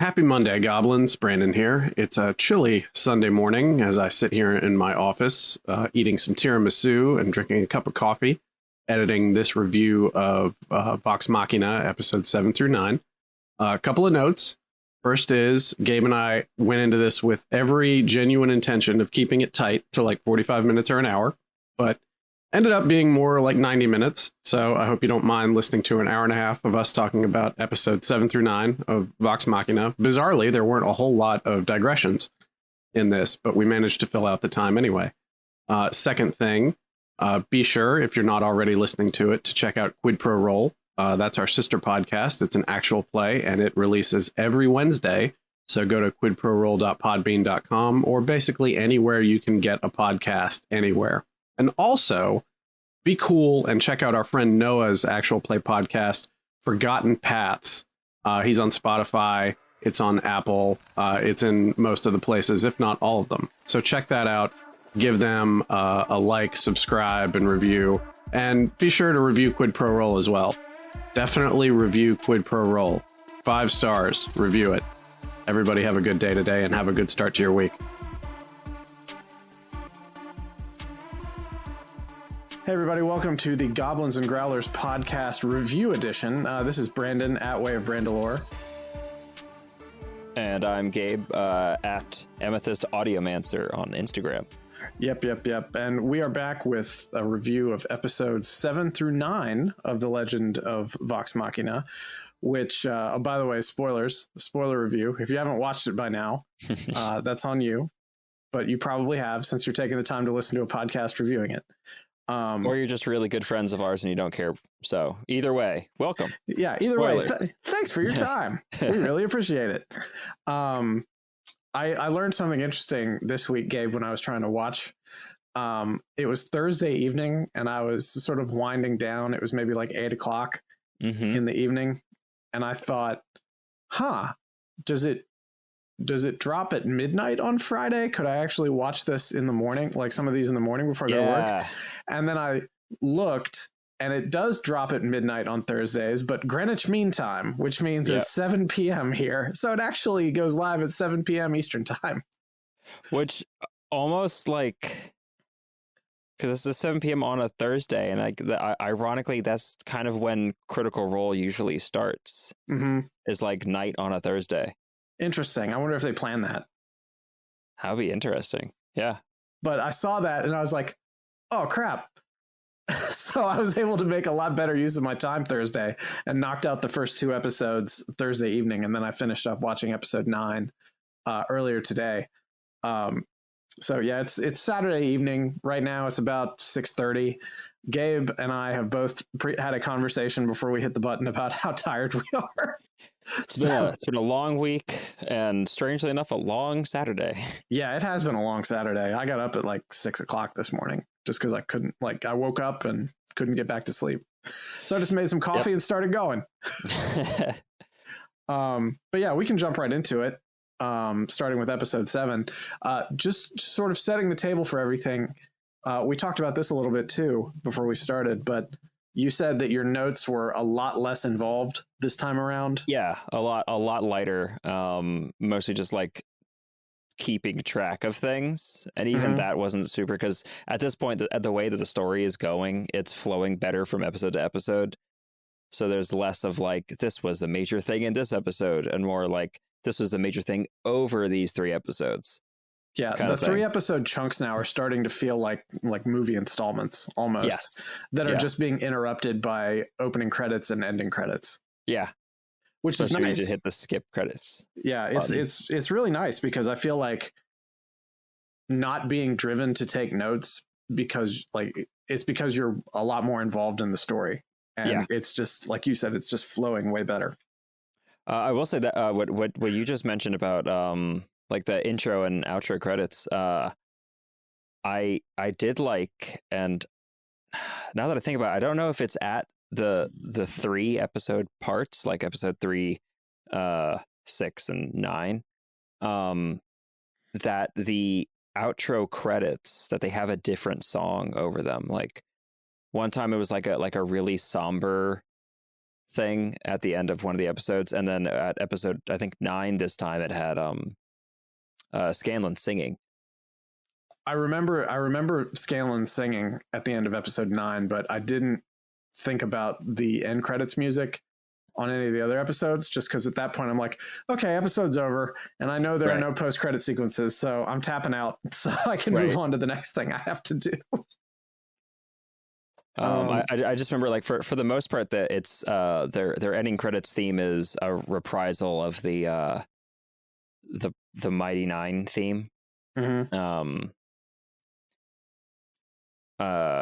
Happy Monday, Goblins. Brandon here. It's a chilly Sunday morning as I sit here in my office eating some tiramisu and drinking a cup of coffee, editing this review of Vox Machina, episodes 7 through 9. A couple of notes. First is, Gabe and I went into this with every genuine intention of keeping it tight to like 45 minutes or an hour, but ended up being more like 90 minutes. So I hope you don't mind listening to an hour and a half of us talking about episodes 7 through 9 of Vox Machina. Bizarrely, there weren't a whole lot of digressions in this, but we managed to fill out the time anyway. Second thing, be sure, if you're not already listening to it, to check out Quid Pro Roll. That's our sister podcast. It's an actual play, and it releases every Wednesday. So go to quidproroll.podbean.com or basically anywhere you can get a podcast anywhere. And also, be cool and check out our friend Noah's actual play podcast, Forgotten Paths. He's on Spotify. It's on Apple. It's in most of the places, if not all of them. So check that out. Give them a like, subscribe, and review. And be sure to review Quid Pro Roll as well. Definitely review Quid Pro Roll. 5 stars. Review it. Everybody have a good day today and have a good start to your week. Hey everybody, welcome to the Goblins and Growlers podcast review edition. This is Brandon at Way of Brandalore. And I'm Gabe at Amethyst Audiomancer on Instagram. Yep. And we are back with a review of episodes 7 through 9 of The Legend of Vox Machina, which, by the way, spoiler review. If you haven't watched it by now, that's on you. But you probably have, since you're taking the time to listen to a podcast reviewing it. Or you're just really good friends of ours and you don't care. So either way, welcome. Yeah, either Spoilers. way, thanks for your time. We really appreciate it. I learned something interesting this week, Gabe, when I was trying to watch. It was Thursday evening and I was sort of winding down. It was maybe like 8 o'clock in the evening. And I thought, does it drop at midnight on Friday? Could I actually watch this in the morning? Like some of these in the morning before I go to work? And then I looked and it does drop at midnight on Thursdays, but Greenwich Mean Time, which means it's 7 p.m. here. So it actually goes live at 7 p.m. Eastern Time. Which almost like, because it's 7 p.m. on a Thursday. And ironically, that's kind of when Critical Role usually starts, is like night on a Thursday. Interesting. I wonder if they plan that. That'd be interesting. Yeah. But I saw that and I was like, oh, crap. So I was able to make a lot better use of my time Thursday and knocked out the first 2 episodes Thursday evening. And then I finished up watching episode 9 earlier today. So yeah, it's Saturday evening right now. It's about 6:30. Gabe and I have both had a conversation before we hit the button about how tired we are. It's been a long week and strangely enough, a long Saturday. Yeah, it has been a long Saturday. I got up at like 6 o'clock this morning just because I couldn't, I woke up and couldn't get back to sleep. So I just made some coffee and started going. But yeah, we can jump right into it. Starting with episode 7, just sort of setting the table for everything. We talked about this a little bit too before we started, but you said that your notes were a lot less involved this time around. Yeah, a lot lighter. Mostly just like keeping track of things. And even that wasn't super, because at this point, the way that the story is going, it's flowing better from episode to episode. So there's less of like, this was the major thing in this episode, and more like, this was the major thing over these 3 episodes. Yeah, the 3 episode chunks now are starting to feel like movie installments almost, that are just being interrupted by opening credits and ending credits. Yeah, which is nice. To hit the skip credits. Yeah, it's really nice because I feel like not being driven to take notes because you're a lot more involved in the story, and it's just like you said, it's just flowing way better. I will say that what you just mentioned about like the intro and outro credits, I did like, and now that I think about it, I don't know if it's at the 3 episode parts, like episode 3, 6, and 9, that the outro credits, that they have a different song over them. Like one time it was like a really somber thing at the end of one of the episodes, and then at episode I think 9 this time it had Scanlan singing. I remember Scanlan singing at the end of episode 9, but I didn't think about the end credits music on any of the other episodes, just because at that point I'm like, okay, episode's over, and I know there are no post-credit sequences, so I'm tapping out so I can move on to the next thing I have to do. I just remember, like, for the most part, that it's their ending credits theme is a reprisal of the Mighty Nine theme. Mm-hmm.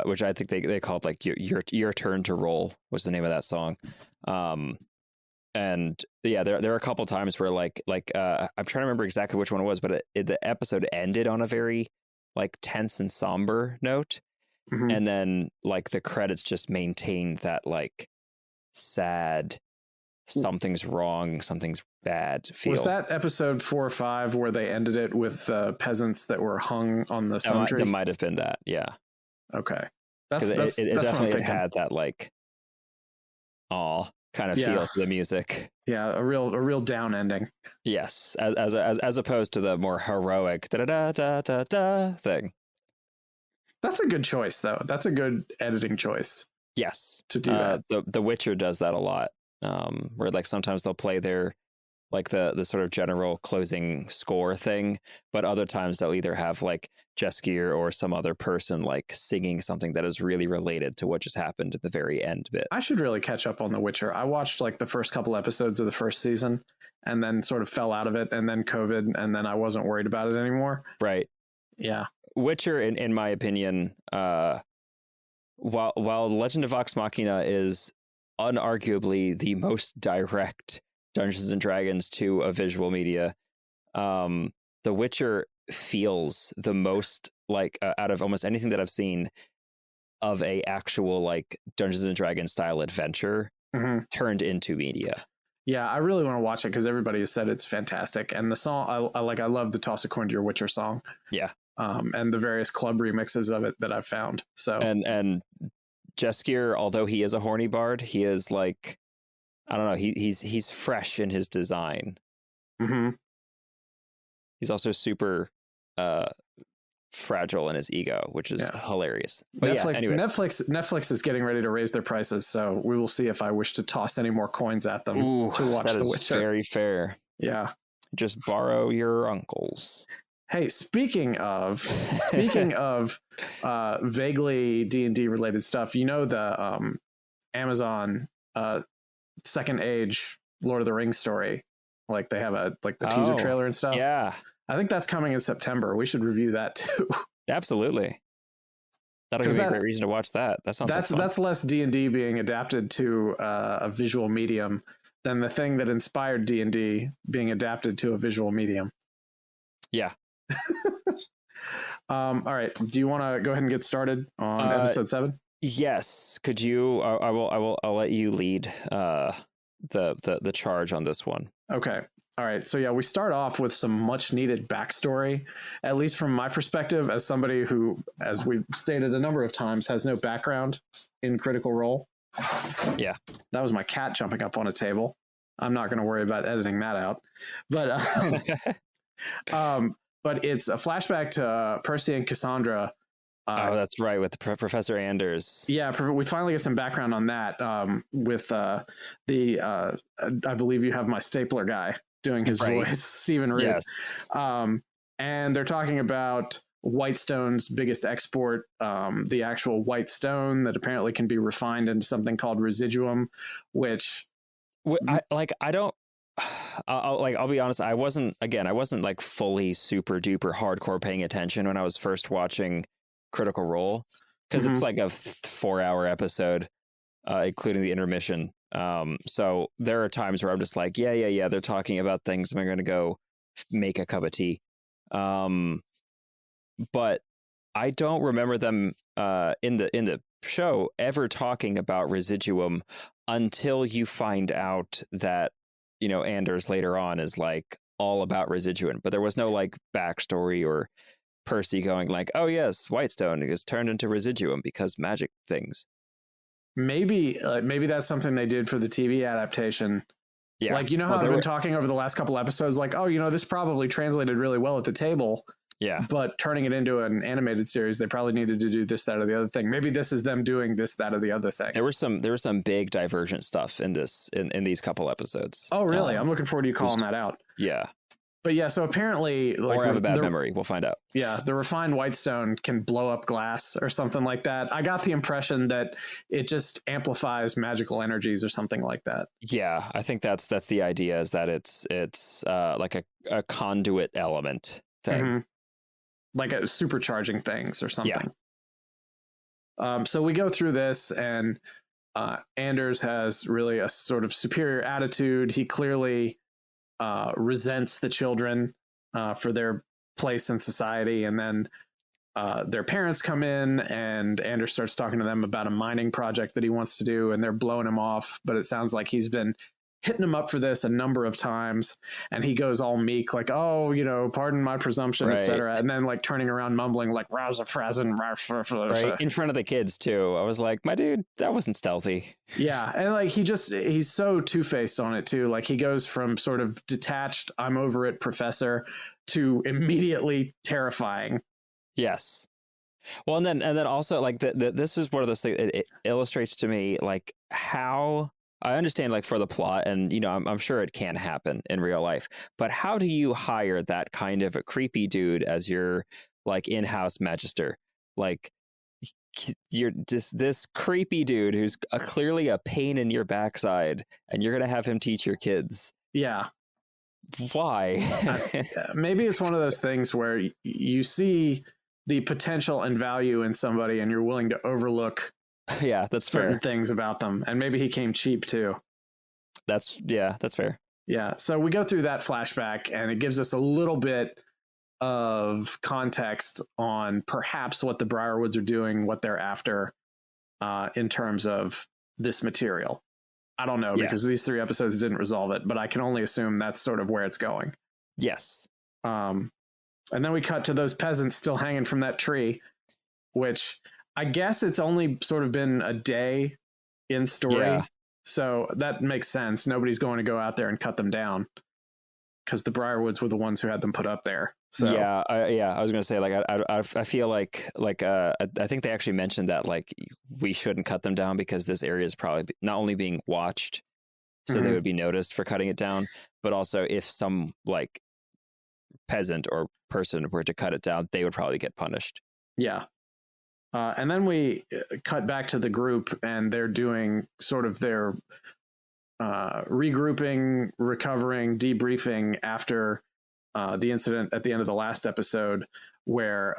Which I think they called like your turn to roll was the name of that song. And yeah, there are a couple times where like I'm trying to remember exactly which one it was, but the episode ended on a very like tense and somber note. Mm-hmm. And then like the credits just maintained that like sad, something's wrong, something's bad feel. Was that episode 4 or 5 where they ended it with peasants that were hung on the sun tree? That might have been that, yeah. Okay, it definitely had that like kind of feel to the music. Yeah, a real down ending. Yes, as opposed to the more heroic da da da da da thing. That's a good choice, though. That's a good editing choice. Yes, to do that. The Witcher does that a lot, where like sometimes they'll play their like the sort of general closing score thing, but other times they'll either have like Jeskier or some other person like singing something that is really related to what just happened at the very end bit. I should really catch up on The Witcher. I watched like the first couple episodes of the first season and then sort of fell out of it, and then COVID, and then I wasn't worried about it anymore. Right. Yeah. Witcher, in my opinion, while Legend of Vox Machina is unarguably the most direct Dungeons and Dragons to a visual media, The Witcher feels the most like out of almost anything that I've seen of a actual like Dungeons and Dragons style adventure turned into media. Yeah, I really want to watch it because everybody has said it's fantastic, and the song I love the Toss a Coin to Your Witcher song. Yeah. And the various club remixes of it that I've found. So and Jeskier, although he is a horny bard, he is like, I don't know, he's fresh in his design. Mm-hmm. He's also super fragile in his ego, which is hilarious. But Netflix is getting ready to raise their prices, so we will see if I wish to toss any more coins at them to watch The Witcher. Very fair. Yeah. Just borrow your uncle's. Hey, speaking of vaguely D&D related stuff, you know the Amazon Second Age Lord of the Rings story, like they have the teaser trailer and stuff. Yeah, I think that's coming in September. We should review that too. Absolutely, that'll give me a great reason to watch that. That sounds that's less D&D being adapted to a visual medium than the thing that inspired D&D being adapted to a visual medium. Yeah. All right. Do you want to go ahead and get started on episode 7? Yes. Could you? I'll let you lead the charge on this one. Okay. All right. So yeah, we start off with some much needed backstory, at least from my perspective, as somebody who, as we've stated a number of times, has no background in Critical Role. Yeah. That was my cat jumping up on a table. I'm not going to worry about editing that out, but but it's a flashback to Percy and Cassandra. That's right, with Professor Anders. Yeah, we finally get some background on that with I believe you have my stapler guy doing his voice, Stephen Root. Yes. And they're talking about Whitestone's biggest export, the actual white stone that apparently can be refined into something called residuum, which I'll be honest, I wasn't like fully super duper hardcore paying attention when I was first watching Critical Role, because it's like a 4-hour episode, including the intermission. So there are times where I'm just like, yeah, they're talking about things, I'm going to go make a cup of tea. But I don't remember them in the show ever talking about residuum until you find out that, you know, Anders later on is like all about residuum, but there was no like backstory or Percy going like, oh yes, Whitestone is turned into residuum because magic things. maybe that's something they did for the TV adaptation. Yeah. Like, you know how I've been talking over the last couple episodes, like, oh, this probably translated really well at the table. Yeah. But turning it into an animated series, they probably needed to do this, that, or the other thing. Maybe this is them doing this, that, or the other thing. There was some big divergent stuff in these couple episodes. Oh, really? I'm looking forward to you calling that out. Yeah. But yeah, so apparently, like, or have a bad memory. We'll find out. Yeah, the refined whitestone can blow up glass or something like that. I got the impression that it just amplifies magical energies or something like that. Yeah, I think that's the idea, is that it's like a conduit element thing, mm-hmm. Like a supercharging things or something. Yeah. So we go through this, and Anders has really a sort of superior attitude. He clearly resents the children for their place in society, and then their parents come in, and Anders starts talking to them about a mining project that he wants to do, and they're blowing him off, but it sounds like he's been hitting him up for this a number of times, and he goes all meek, like, oh, pardon my presumption, right, etc., and then like turning around mumbling like Rausa Frazen, right in front of the kids too. I was like, my dude, that wasn't stealthy. Yeah, and like he's so two-faced on it too. Like he goes from sort of detached, I'm over it professor, to immediately terrifying. Yes. Well, and then also, like, this is one of those things. It illustrates to me like how I understand, like, for the plot, and I'm sure it can happen in real life, but how do you hire that kind of a creepy dude as your like in-house magister? Like, you're this creepy dude who's clearly a pain in your backside, and you're gonna have him teach your kids. Yeah. Why? Maybe it's one of those things where you see the potential and value in somebody, and you're willing to overlook that's certain fair. things about them. And maybe he came cheap too. That's fair. Yeah. So we go through that flashback, and it gives us a little bit of context on perhaps what the Briarwoods are doing, what they're after in terms of this material. I don't know, because these 3 episodes didn't resolve it, but I can only assume that's sort of where it's going. Yes. And then we cut to those peasants still hanging from that tree, which I guess it's only sort of been a day in story. Yeah. So that makes sense. Nobody's going to go out there and cut them down, because the Briarwoods were the ones who had them put up there. So I was going to say, like, I feel like I think they actually mentioned that, like, we shouldn't cut them down because this area is probably not only being watched, so they would be noticed for cutting it down, but also if some like peasant or person were to cut it down, they would probably get punished. Yeah. And then we cut back to the group, and they're doing sort of their regrouping, recovering, debriefing after the incident at the end of the last episode, where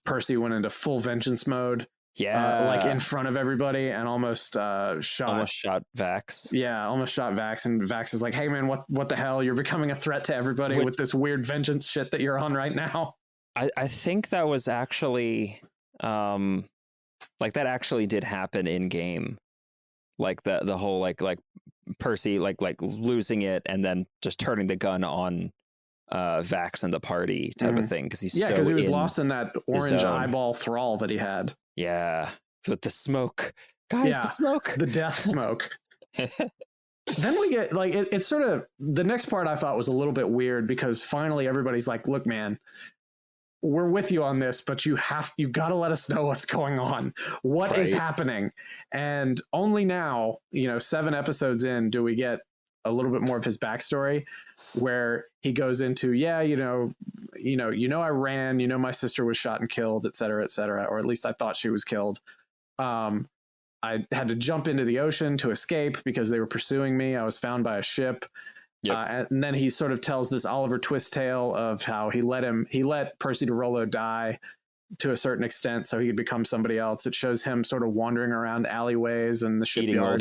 Percy went into full vengeance mode. Yeah, like in front of everybody, and almost shot Vax. Yeah, almost shot Vax, and Vax is like, "Hey man, what the hell? You're becoming a threat to everybody with this weird vengeance shit that you're on right now." I think that was actually like that actually did happen in game, like the whole like Percy like losing it and then just turning the gun on Vax and the party type of thing, because because he was lost in that orange eyeball thrall that he had. Yeah, with the smoke, guys, the smoke, the death smoke. Then we get like it's sort of the next part I thought was a little bit weird, because finally everybody's like, "Look, man, we're with you on this, but you got to let us know what's going on. What is happening?" And only now, 7 episodes in, do we get a little bit more of his backstory, where he goes into, I ran, my sister was shot and killed, et cetera, or at least I thought she was killed. I had to jump into the ocean to escape because they were pursuing me. I was found by a ship. Yep. And then he sort of tells this Oliver Twist tale of how he let Percy DeRollo die to a certain extent so he could become somebody else. It shows him sort of wandering around alleyways and the shipyard.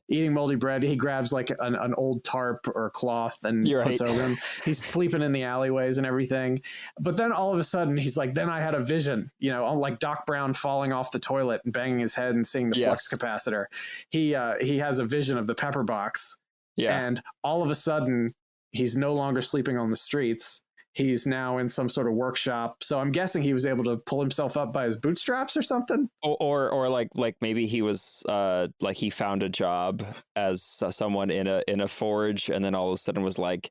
Eating moldy bread. He grabs like an old tarp or cloth and puts over him. He's sleeping in the alleyways and everything. But then all of a sudden he's like, then I had a vision, like Doc Brown falling off the toilet and banging his head and seeing the flux capacitor. He has a vision of the pepper box. Yeah. And all of a sudden he's no longer sleeping on the streets. he's now in some sort of workshop. So I'm guessing he was able to pull himself up by his bootstraps or something. Or like maybe he was like he found a job as someone in a forge, and then all of a sudden was like,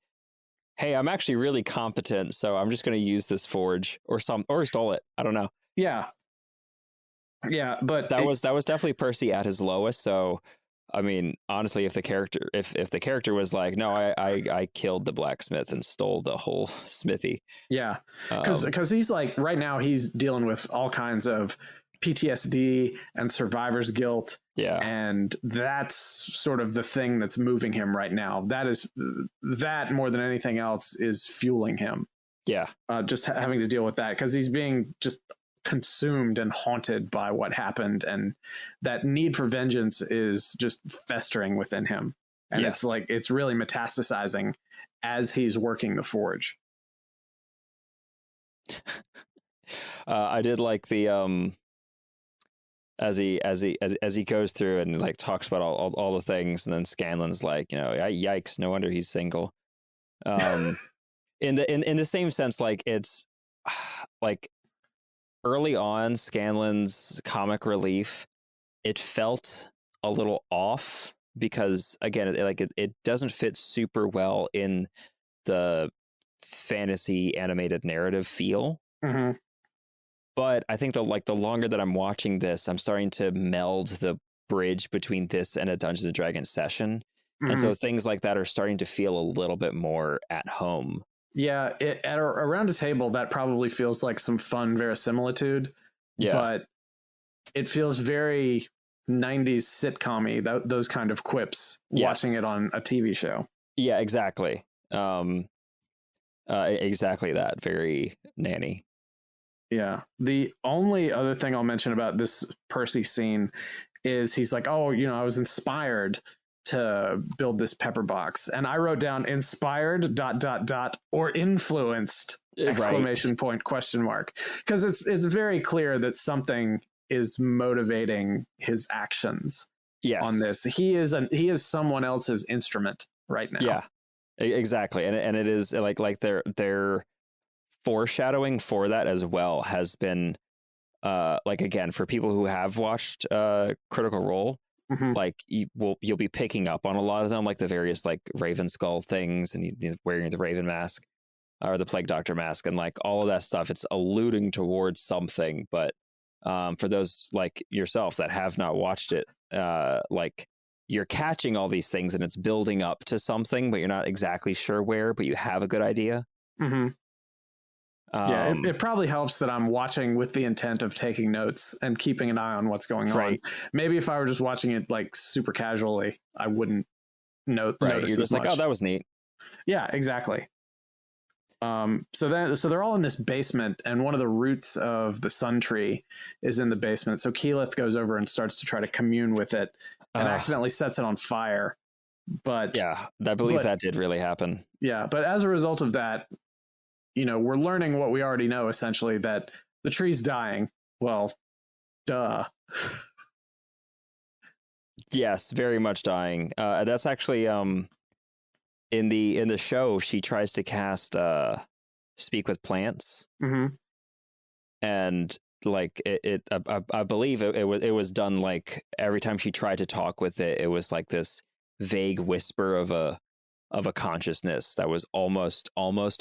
hey, I'm actually really competent, so I'm just going to use this forge, or he stole it. I don't know. Yeah. Yeah, but that was definitely Percy at his lowest. So I mean, honestly, if the character was like, no, I killed the blacksmith and stole the whole smithy. Yeah, because he's like, right now he's dealing with all kinds of PTSD and survivor's guilt. Yeah, and that's sort of the thing that's moving him right now. That more than anything else is fueling him. Yeah, just having to deal with that because he's being just consumed and haunted by what happened, and that need for vengeance is just festering within him, and yes. it's really metastasizing as he's working the forge. I did like the as he goes through and like talks about all the things, and then Scanlan's like, yikes, no wonder he's single. In the same sense, like it's like early on Scanlan's comic relief, it felt a little off because again, it doesn't fit super well in the fantasy animated narrative feel. Mm-hmm. But I think the longer that I'm watching this, I'm starting to meld the bridge between this and a Dungeons and Dragons session. Mm-hmm. And so things like that are starting to feel a little bit more at home. Yeah, around a table, that probably feels like some fun verisimilitude. Yeah. But it feels very 90s sitcom-y, those kind of quips, yes. Watching it on a TV show. Yeah, exactly. Exactly that. Very nanny. Yeah. The only other thing I'll mention about this Percy scene is he's like, oh, I was inspired to build this pepper box, and I wrote down inspired ... or influenced ! Exclamation point, question mark, because it's very clear that something is motivating his actions. Yes. On this, he is someone else's instrument right now. Yeah, exactly, and it is like their foreshadowing for that as well has been like, again, for people who have watched Critical Role. Mm-hmm. Like you'll be picking up on a lot of them, like the various like Raven Skull things, and he's wearing the Raven mask or the Plague Doctor mask, and like all of that stuff. It's alluding towards something, but for those like yourself that have not watched it, like you're catching all these things, and it's building up to something, but you're not exactly sure where, but you have a good idea. Mm-hmm. Yeah, it probably helps that I'm watching with the intent of taking notes and keeping an eye on what's going on. Maybe if I were just watching it like super casually, I wouldn't notice. You're just like, oh, that was neat. Yeah, exactly. So they're all in this basement, and one of the roots of the sun tree is in the basement. So Keyleth goes over and starts to try to commune with it, and accidentally sets it on fire. But yeah, I believe that did really happen. Yeah, but as a result of that, we're learning what we already know, essentially, that the tree's dying. Well, duh. Yes, very much dying. That's actually in the show, she tries to cast Speak with Plants. Mm-hmm. And like I believe it was done like every time she tried to talk with it, it was like this vague whisper of a consciousness that was almost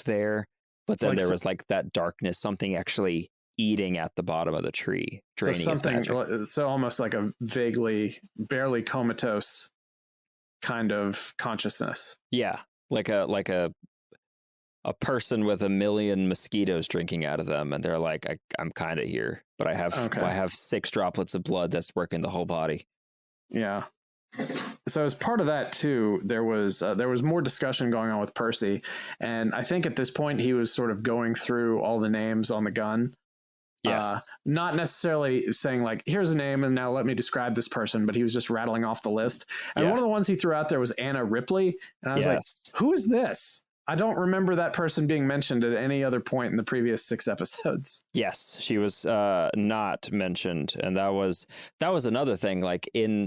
there. But then there was like that darkness, something actually eating at the bottom of the tree, draining its magic. So almost like a vaguely, barely comatose kind of consciousness. Yeah, like a person with a million mosquitoes drinking out of them, and they're like, I'm kind of here, but I have 6 droplets of blood that's working the whole body. Yeah. So as part of that too, there was more discussion going on with Percy, and I think at this point he was sort of going through all the names on the gun. Yes. Not necessarily saying like, here's a name and now let me describe this person, but he was just rattling off the list. And one of the ones he threw out there was Anna Ripley, and I was like, who is this? I don't remember that person being mentioned at any other point in the previous 6 episodes. Yes, she was not mentioned, and that was another thing. Like in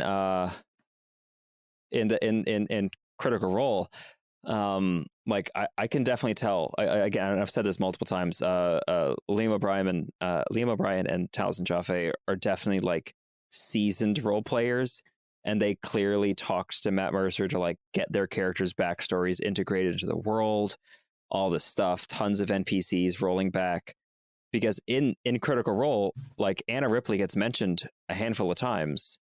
Critical Role, Like I can definitely tell. Again, and I've said this multiple times. Liam O'Brien and Taliesin Jaffe are definitely like seasoned role players, and they clearly talked to Matt Mercer to like get their characters' backstories integrated into the world, all this stuff, tons of NPCs rolling back. Because in Critical Role, like Anna Ripley gets mentioned a handful of times,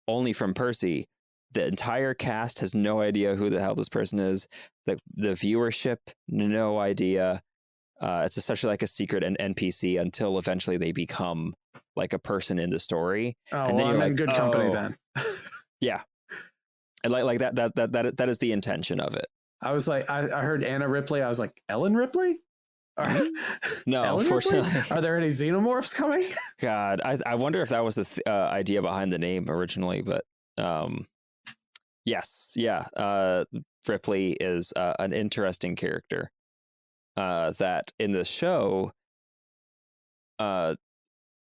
only from Percy. The entire cast has no idea who the hell this person is. The viewership, no idea. It's essentially like a secret NPC until eventually they become like a person in the story. Oh, and then well, you're I'm in good company then. Yeah, and like that is the intention of it. I was like, I heard Anna Ripley. I was like, Ellen Ripley? No, Ellen unfortunately. Ripley? Are there any xenomorphs coming? God, I wonder if that was the idea behind the name originally, but yes, yeah. Ripley is an interesting character that in the show, again,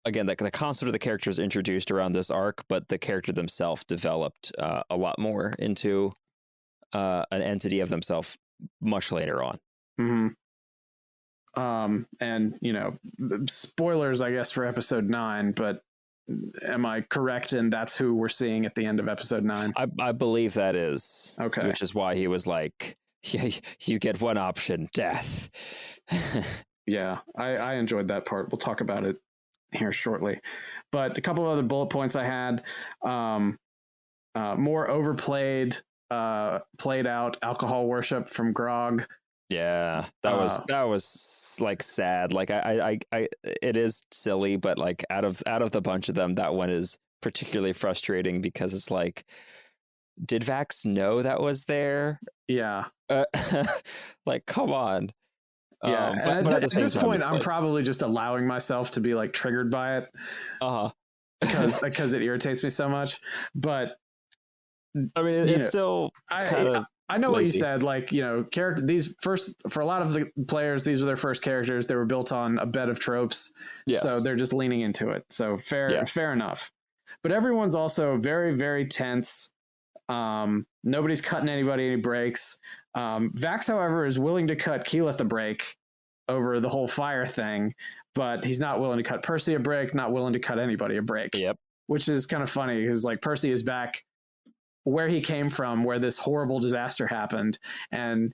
the concept of the character is introduced around this arc, but the character themselves developed a lot more into an entity of themselves much later on. Mm-hmm. And you know, spoilers, I guess, for episode 9, but am I correct in that's who we're seeing at the end of episode 9? I believe that is. Okay. Which is why he was like, yeah, you get one option, death. Yeah, I enjoyed that part. We'll talk about it here shortly. But a couple of other bullet points I had. More overplayed, played out alcohol worship from Grog. Yeah, that was like sad. Like I it is silly, but like out of the bunch of them, that one is particularly frustrating because it's like, did Vax know that was there? Yeah. Like, come on. Yeah, but at this point, I'm like, probably just allowing myself to be like triggered by it. Because it irritates me so much. But I mean, it's still kind of. I know lazy. what you said. Like, you know, for a lot of the players, these were their first characters. They were built on a bed of tropes. Yes. So they're just leaning into it. So fair enough. But everyone's also very, very tense. Nobody's cutting anybody any breaks. Vax, however, is willing to cut Keyleth a break over the whole fire thing, but he's not willing to cut Percy a break, not willing to cut anybody a break. Yep. Which is kind of funny because like Percy is back where he came from, where this horrible disaster happened, and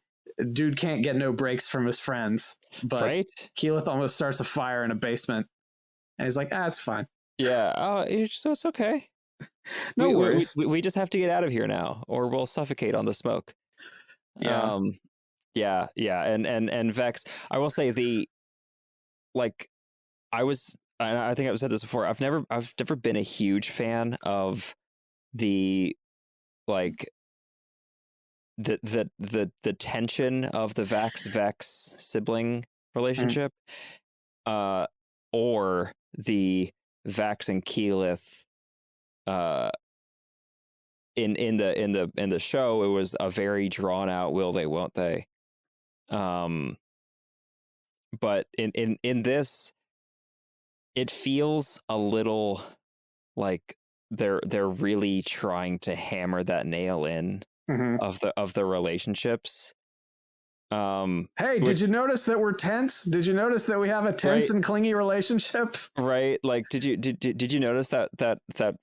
dude can't get no breaks from his friends. But right? Keyleth almost starts a fire in a basement, and he's like, it's fine. Yeah. Oh, so it's okay. No worries. We just have to get out of here now, or we'll suffocate on the smoke. Yeah. Yeah. And Vex, I will say I think I've said this before. I've never been a huge fan of the like the tension of the Vax sibling relationship, or the Vax and Keyleth. In the show, it was a very drawn out will they won't they. But in this, it feels a little like they're really trying to hammer that nail in of the relationships. Hey, did you notice that we're tense? Did you notice that we have a tense and clingy relationship? Right. Like, did you notice that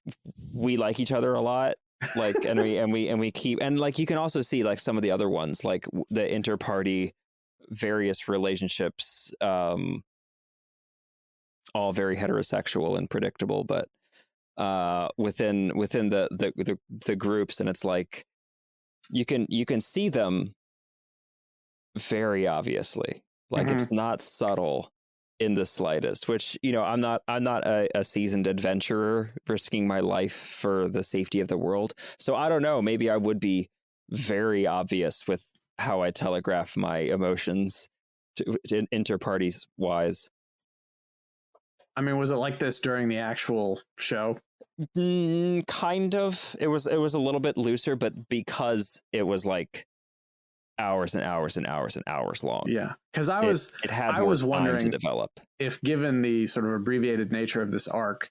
we like each other a lot? Like, and we keep, and like, you can also see like some of the other ones, like the inter-party various relationships, all very heterosexual and predictable, but within the groups, and it's like you can see them very obviously, like it's not subtle in the slightest, which, you know, I'm not a seasoned adventurer risking my life for the safety of the world, so I don't know, maybe I would be very obvious with how I telegraph my emotions to inter-parties wise. I mean, was it like this during the actual show? Kind of. It was a little bit looser, but because it was like hours and hours and hours and hours long. Yeah, because I was wondering to develop if, given the sort of abbreviated nature of this arc,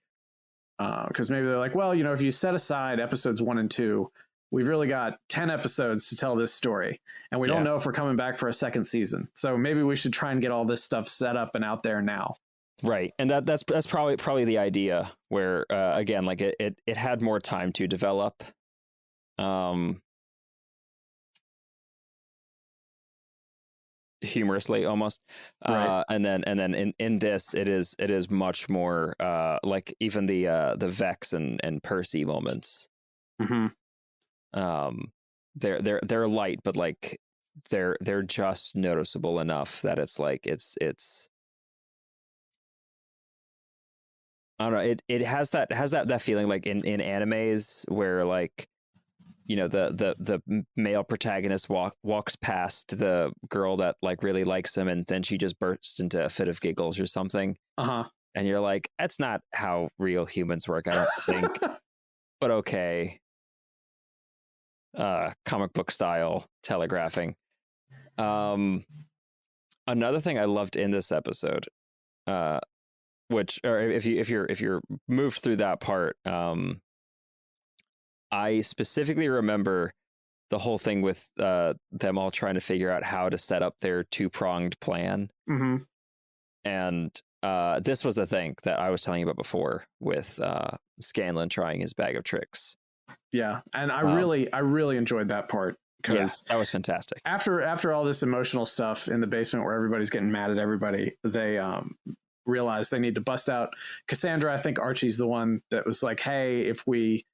because maybe they're like, well, you know, if you set aside episodes 1 and 2, we've really got 10 episodes to tell this story, and we don't know if we're coming back for a second season. So maybe we should try and get all this stuff set up and out there now. Right. And that's probably the idea, where again, like it had more time to develop. Humorously almost. Right. And then in this it is much more like even the Vex and Percy moments. Mm-hmm. They're light, but like they're just noticeable enough that it's like it's I don't know, it has that feeling like in animes where, like, you know, the male protagonist walks past the girl that like really likes him, and then she just bursts into a fit of giggles or something. And you're like, that's not how real humans work, I don't think. But okay. Comic book style telegraphing. Another thing I loved in this episode, which, or if you're moved through that part, I specifically remember the whole thing with them all trying to figure out how to set up their two-pronged plan. Mm-hmm. And this was the thing that I was telling you about before with Scanlan trying his bag of tricks. Yeah, and I really enjoyed that part, because that was fantastic. After all this emotional stuff in the basement where everybody's getting mad at everybody, they realize they need to bust out Cassandra. I think Archie's the one that was like, hey, if we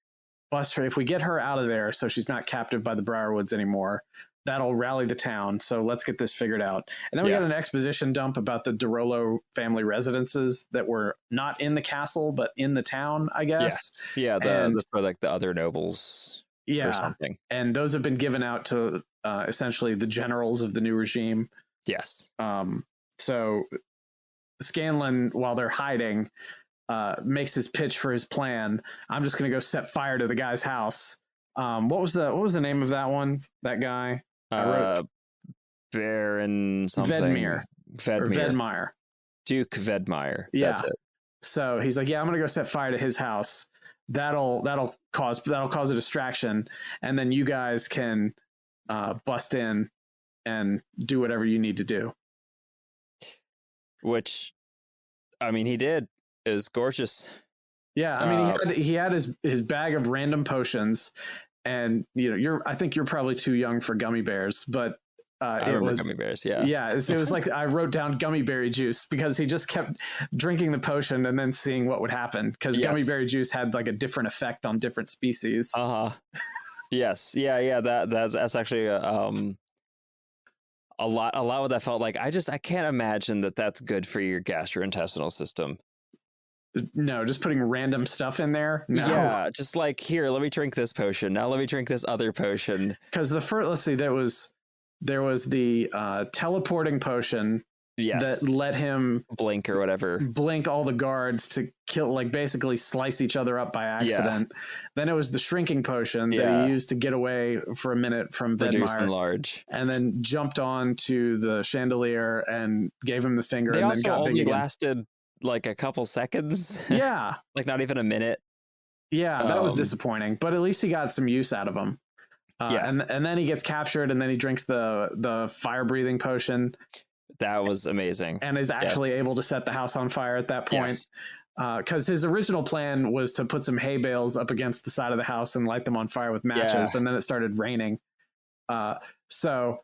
bust her, if we get her out of there so she's not captive by the Briarwoods anymore, that'll rally the town. So let's get this figured out. And then we got an exposition dump about the DeRollo family residences that were not in the castle, but in the town, I guess. Yeah, the for like the other nobles or something. And those have been given out to essentially the generals of the new regime. Yes. So Scanlan, while they're hiding, makes his pitch for his plan. I'm just going to go set fire to the guy's house. What was the name of that one? That guy? Baron something. Vedmire. Duke Vedmire. Yeah. That's it. So he's like, yeah, I'm going to go set fire to his house. That'll cause a distraction, and then you guys can bust in and do whatever you need to do. Which, I mean, he did. It was gorgeous. Yeah, I mean, he had his bag of random potions, and you know, I think you're probably too young for gummy bears, but I remember gummy bears. Yeah. It was like I wrote down gummy berry juice because he just kept drinking the potion and then seeing what would happen, because gummy berry juice had like a different effect on different species. Yes. Yeah. That's actually a lot what that felt like. I can't imagine that that's good for your gastrointestinal system. No, just putting random stuff in there. No. Yeah, just like, here, let me drink this potion. Now let me drink this other potion. Because let's see, there was the teleporting potion. Yes. That let him blink or whatever. Blink all the guards to kill, like basically slice each other up by accident. Yeah. Then it was the shrinking potion that he used to get away for a minute from Vedmire. And large. And then jumped on to the chandelier and gave him the finger. They and also then got only big again. Lasted like a couple seconds. Yeah. Like not even a minute. Yeah, that was disappointing. But at least he got some use out of him. And then he gets captured, and then he drinks the fire breathing potion. That was amazing. And is actually able to set the house on fire at that point. Because his original plan was to put some hay bales up against the side of the house and light them on fire with matches. And then it started raining. So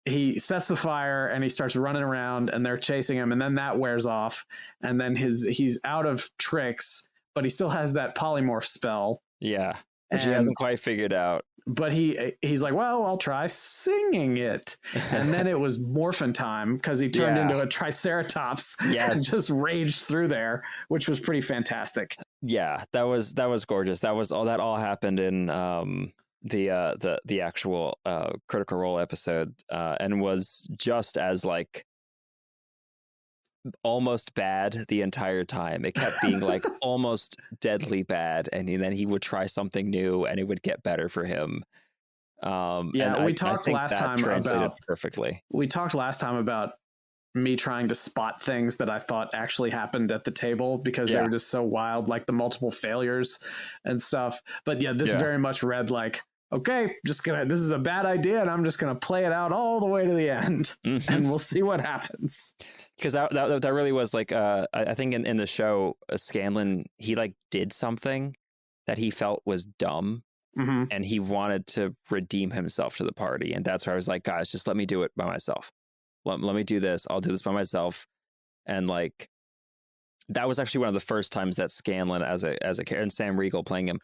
he sets the fire and he starts running around, and they're chasing him. And then that wears off. And then he's out of tricks, but he still has that polymorph spell. Yeah. Which he hasn't quite figured out. But he's like, well, I'll try singing it. And then it was morphin time, because he turned into a triceratops and just raged through there, which was pretty fantastic. Yeah, that was gorgeous. That all happened in the actual Critical Role episode, and was just as like almost bad the entire time. It kept being like almost deadly bad, and then he would try something new and it would get better for him. We talked last time about perfectly. We talked last time about me trying to spot things that I thought actually happened at the table, because they were just so wild, like the multiple failures and stuff. But this very much read like, okay, this is a bad idea, and I'm just gonna play it out all the way to the end, and we'll see what happens. Because that really was like, I think in the show, Scanlan, he like did something that he felt was dumb, and he wanted to redeem himself to the party, and that's where I was like, guys, just let me do it by myself. Let me do this. I'll do this by myself, and like that was actually one of the first times that Scanlan as a character, and Sam Riegel playing him,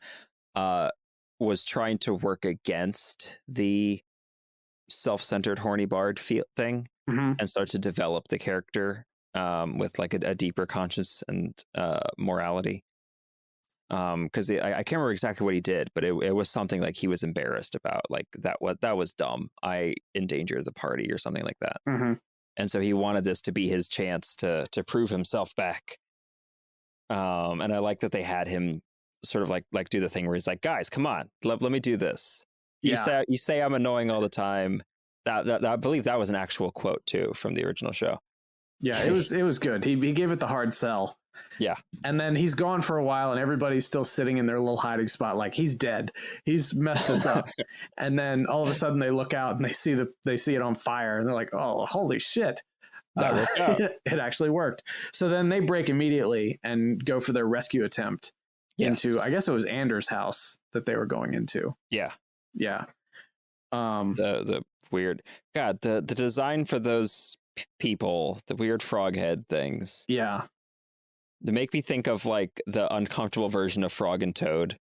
was trying to work against the self-centered horny bard thing, and start to develop the character with like a deeper conscience and morality. Because I can't remember exactly what he did, but it was something like he was embarrassed about, like that was dumb. I endangered the party or something like that. And so he wanted this to be his chance to prove himself back. And I like that they had him sort of like do the thing where he's like, guys, come on, let me do this. You say I'm annoying all the time. That I believe that was an actual quote too from the original show. Yeah, it was good. He gave it the hard sell. Yeah. And then he's gone for a while and everybody's still sitting in their little hiding spot like he's dead. He's messed this up. And then all of a sudden they look out and they see it on fire and they're like, "Oh, holy shit." That worked out. It actually worked. So then they break immediately and go for their rescue attempt into, I guess it was Anders' house that they were going into. Yeah. Yeah. The weird, God, the design for those people, the weird frog head things. Yeah. They make me think of like the uncomfortable version of Frog and Toad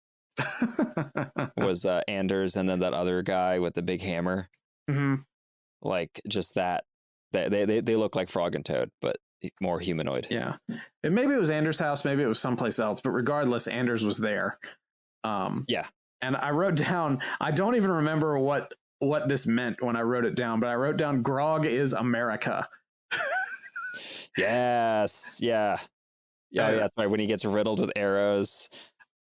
was Anders, and then that other guy with the big hammer. Like just that they look like Frog and Toad, but more humanoid. Yeah. And maybe it was Anders' house, maybe it was someplace else, but regardless, Anders was there. Yeah. And I wrote down, I don't even remember what this meant when I wrote it down, but I wrote down Grog is America. Yes. Yeah. Yeah, that's right. When he gets riddled with arrows.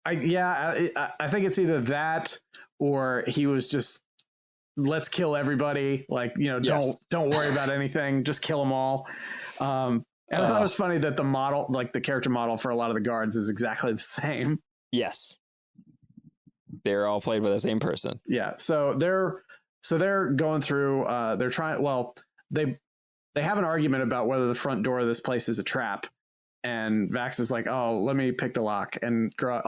I think it's either that or he was just, let's kill everybody. Like, don't worry about anything. Just kill them all. And I thought it was funny that the model, like the character model for a lot of the guards is exactly the same. Yes. They're all played by the same person. Yeah. So they're going through, they're trying, well, they have an argument about whether the front door of this place is a trap. And Vax is like, "Oh, let me pick the lock." And Grog,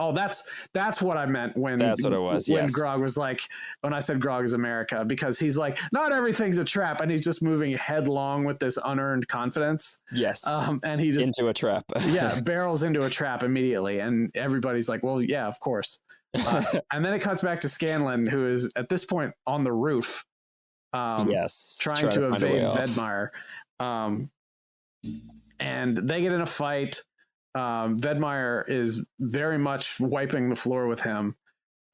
that's what I meant when that's what it was. When Grog was like, when I said Grog is America, because he's like, not everything's a trap, and he's just moving headlong with this unearned confidence. Yes. And he just into a trap. Barrels into a trap immediately, and everybody's like, "Well, yeah, of course." And then it cuts back to Scanlan, who is at this point on the roof, trying to evade Vedmire. And they get in a fight. Vedmire is very much wiping the floor with him.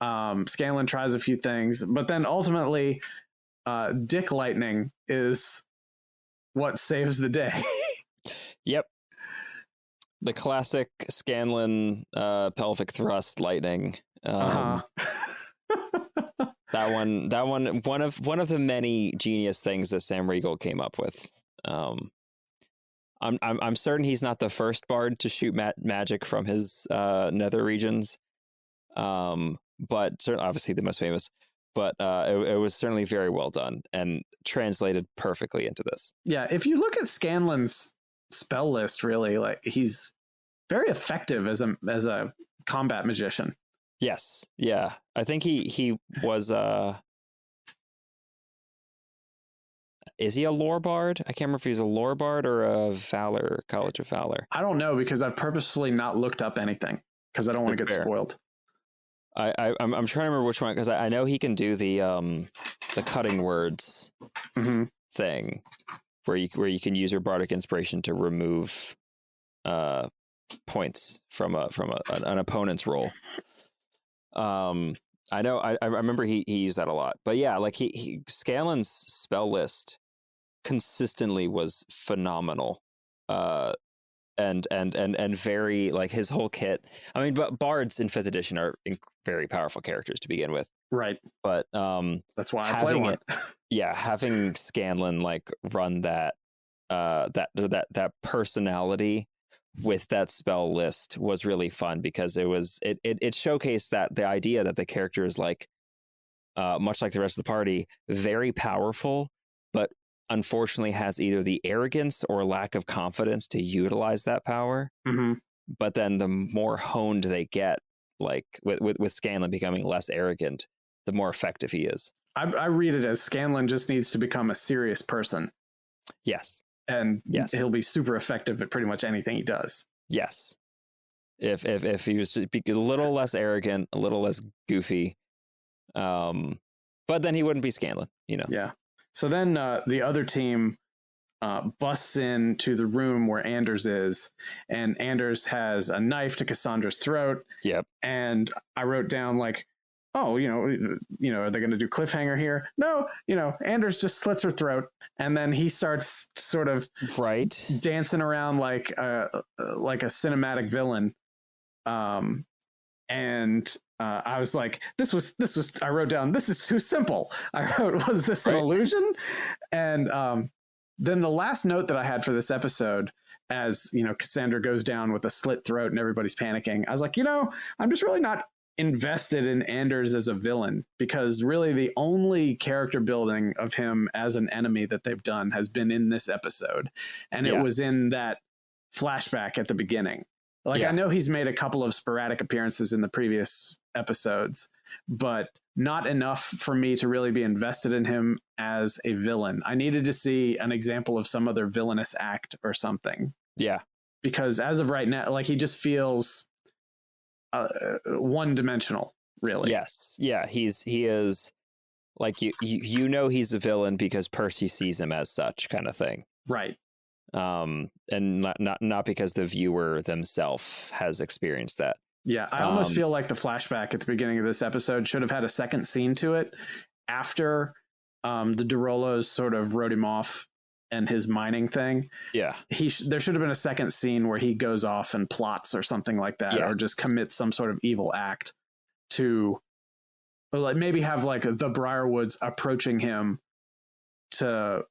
Scanlan tries a few things, but then ultimately, Dick Lightning is what saves the day. Yep. The classic Scanlan pelvic thrust lightning. That one of the many genius things that Sam Riegel came up with. I'm certain he's not the first bard to shoot magic from his nether regions, but certainly, obviously the most famous. But it was certainly very well done and translated perfectly into this. Yeah, if you look at Scanlan's spell list, really, like he's very effective as a combat magician. Yes, yeah, I think he was. Is he a lore bard? I can't remember if he's a lore bard or a Valor, College of Valor. I don't know because I've purposefully not looked up anything because I don't want to get spoiled. I'm trying to remember which one because I know he can do the cutting words thing where you can use your bardic inspiration to remove points from an opponent's roll. I know I remember he used that a lot, but yeah, like he Scanlan's spell list consistently was phenomenal, and very like his whole kit. I mean, but bards in 5th edition are very powerful characters to begin with, right? But that's why I play one. Having Scanlan like run that personality with that spell list was really fun because it showcased that the idea that the character is like much like the rest of the party, very powerful, but unfortunately has either the arrogance or lack of confidence to utilize that power. Mm-hmm. But then the more honed they get, like with Scanlan becoming less arrogant, the more effective he is. I read it as Scanlan just needs to become a serious person. Yes. And he'll be super effective at pretty much anything he does. Yes. If he was to be a little less arrogant, a little less goofy, but then he wouldn't be Scanlan, you know. Yeah. So then the other team busts into the room where Anders is, and Anders has a knife to Cassandra's throat. Yep. And I wrote down like, oh, are they going to do cliffhanger here? No, Anders just slits her throat, and then he starts sort of dancing around like a cinematic villain. And I was like, this was. I wrote down, this is too simple. I wrote, was this an illusion? And then the last note that I had for this episode, as Cassandra goes down with a slit throat and everybody's panicking, I was like, I'm just really not invested in Anders as a villain, because really the only character building of him as an enemy that they've done has been in this episode, and it was in that flashback at the beginning. Like, I know he's made a couple of sporadic appearances in the previous episodes, but not enough for me to really be invested in him as a villain. I needed to see an example of some other villainous act or something. Yeah, because as of right now, like, he just feels one-dimensional, really. Yes. Yeah, he is like, he's a villain because Percy sees him as such, kind of thing. Right. And not because the viewer themselves has experienced that. Yeah, I almost feel like the flashback at the beginning of this episode should have had a second scene to it after the Derolos sort of wrote him off and his mining thing. Yeah, there should have been a second scene where he goes off and plots or something like that, or just commits some sort of evil act to, like, maybe have like the Briarwoods approaching him to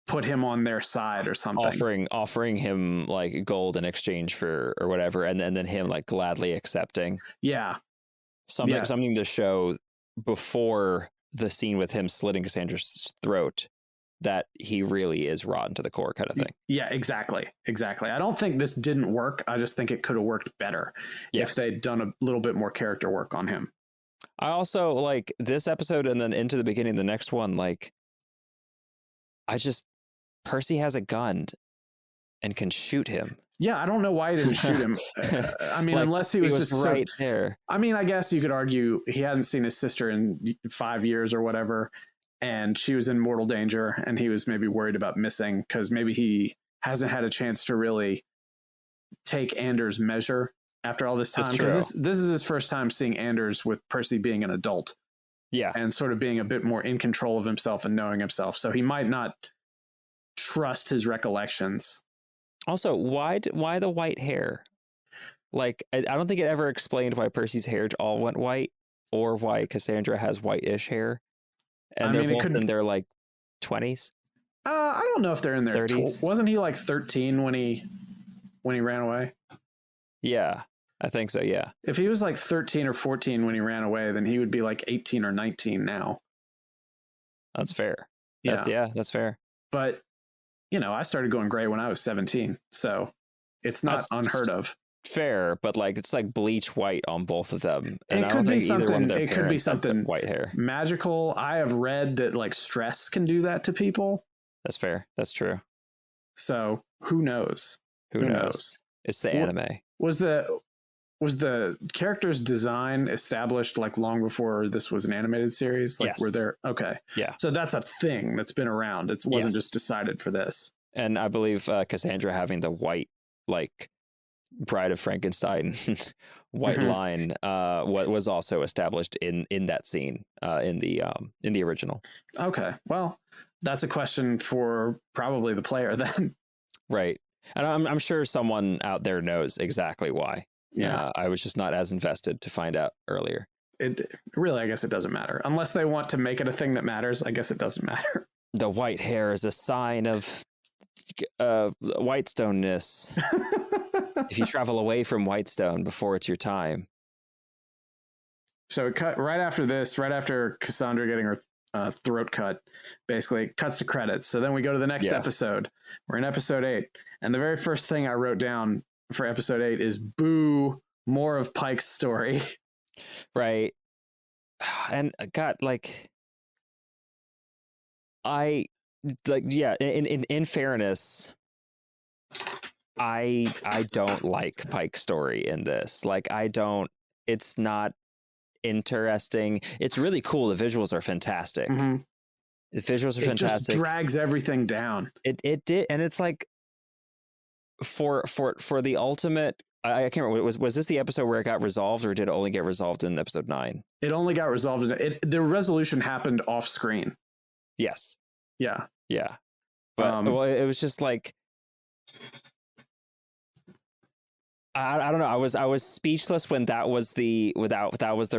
put him on their side or something, offering him like gold in exchange for or whatever, and then him like gladly accepting. Something to show before the scene with him slitting Cassandra's throat that he really is rotten to the core, kind of thing. Yeah, exactly. I don't think this didn't work. I just think it could have worked better if they'd done a little bit more character work on him. I also like this episode, and then into the beginning of the next one, like, Percy has a gun and can shoot him. Yeah, I don't know why he didn't shoot him. I mean, like, unless he was just right there. I mean, I guess you could argue he hadn't seen his sister in 5 years or whatever, and she was in mortal danger, and he was maybe worried about missing because maybe he hasn't had a chance to really take Anders' measure after all this time. Because this is his first time seeing Anders with Percy being an adult. Yeah. And sort of being a bit more in control of himself and knowing himself. So he might not trust his recollections. Also, why the white hair? Like, I don't think it ever explained why Percy's hair all went white, or why Cassandra has whitish hair, and they're both in their like 20s. I don't know if they're in their 30s. Wasn't he like 13 when he ran away? Yeah, I think so. Yeah. If he was like 13 or 14 when he ran away, then he would be like 18 or 19 now. That's fair. Yeah, that's fair. But I started going gray when I was 17, so it's not unheard of. Fair, but like, it's like bleach white on both of them. And it could be something. It could be something white hair, magical. I have read that like stress can do that to people. That's fair. That's true. So who knows? Who knows? It's the anime. Was the character's design established like long before this was an animated series? Like, were there? Okay. Yeah. So that's a thing that's been around. It wasn't just decided for this. And I believe Cassandra having the white, like, Bride of Frankenstein white line was also established in that scene in the original. Okay. Well, that's a question for probably the player then. Right. And I'm sure someone out there knows exactly why. Yeah. I was just not as invested to find out earlier. It really, I guess it doesn't matter. Unless they want to make it a thing that matters, I guess it doesn't matter. The white hair is a sign of Whitestone-ness. If you travel away from Whitestone before it's your time. So it cut right after this, right after Cassandra getting her throat cut, basically it cuts to credits. So then we go to the next episode. We're in episode 8. And the very first thing I wrote down for episode 8 is boo, more of Pike's story. Right. And God, like, in fairness, I don't like Pike's story in this. Like, it's not interesting. It's really cool. The visuals are fantastic. Mm-hmm. The visuals are fantastic. It just drags everything down. It did, and it's like for the ultimate. I can't remember. Was this the episode where it got resolved, or did it only get resolved in episode 9? It only got resolved in it. The resolution happened off screen. Yes. Yeah. Yeah. But well, it was just like I don't know. I was speechless when that was the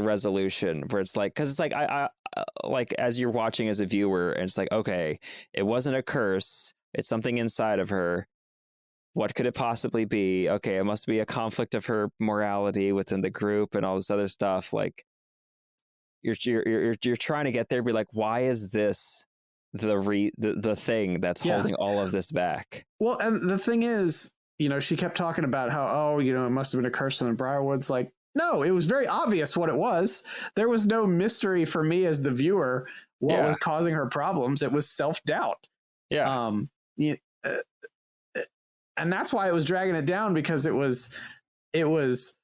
resolution, where it's like, because it's like I like, as you're watching as a viewer, and it's like, okay, it wasn't a curse. It's something inside of her. What could it possibly be? Okay, it must be a conflict of her morality within the group and all this other stuff. Like, you're trying to get there, be like, why is this the thing that's holding all of this back? Well, and the thing is, she kept talking about how, it must have been a curse from the Briarwoods. Like, no, it was very obvious what it was. There was no mystery for me as the viewer what was causing her problems. It was self-doubt. Yeah. And that's why it was dragging it down, because it was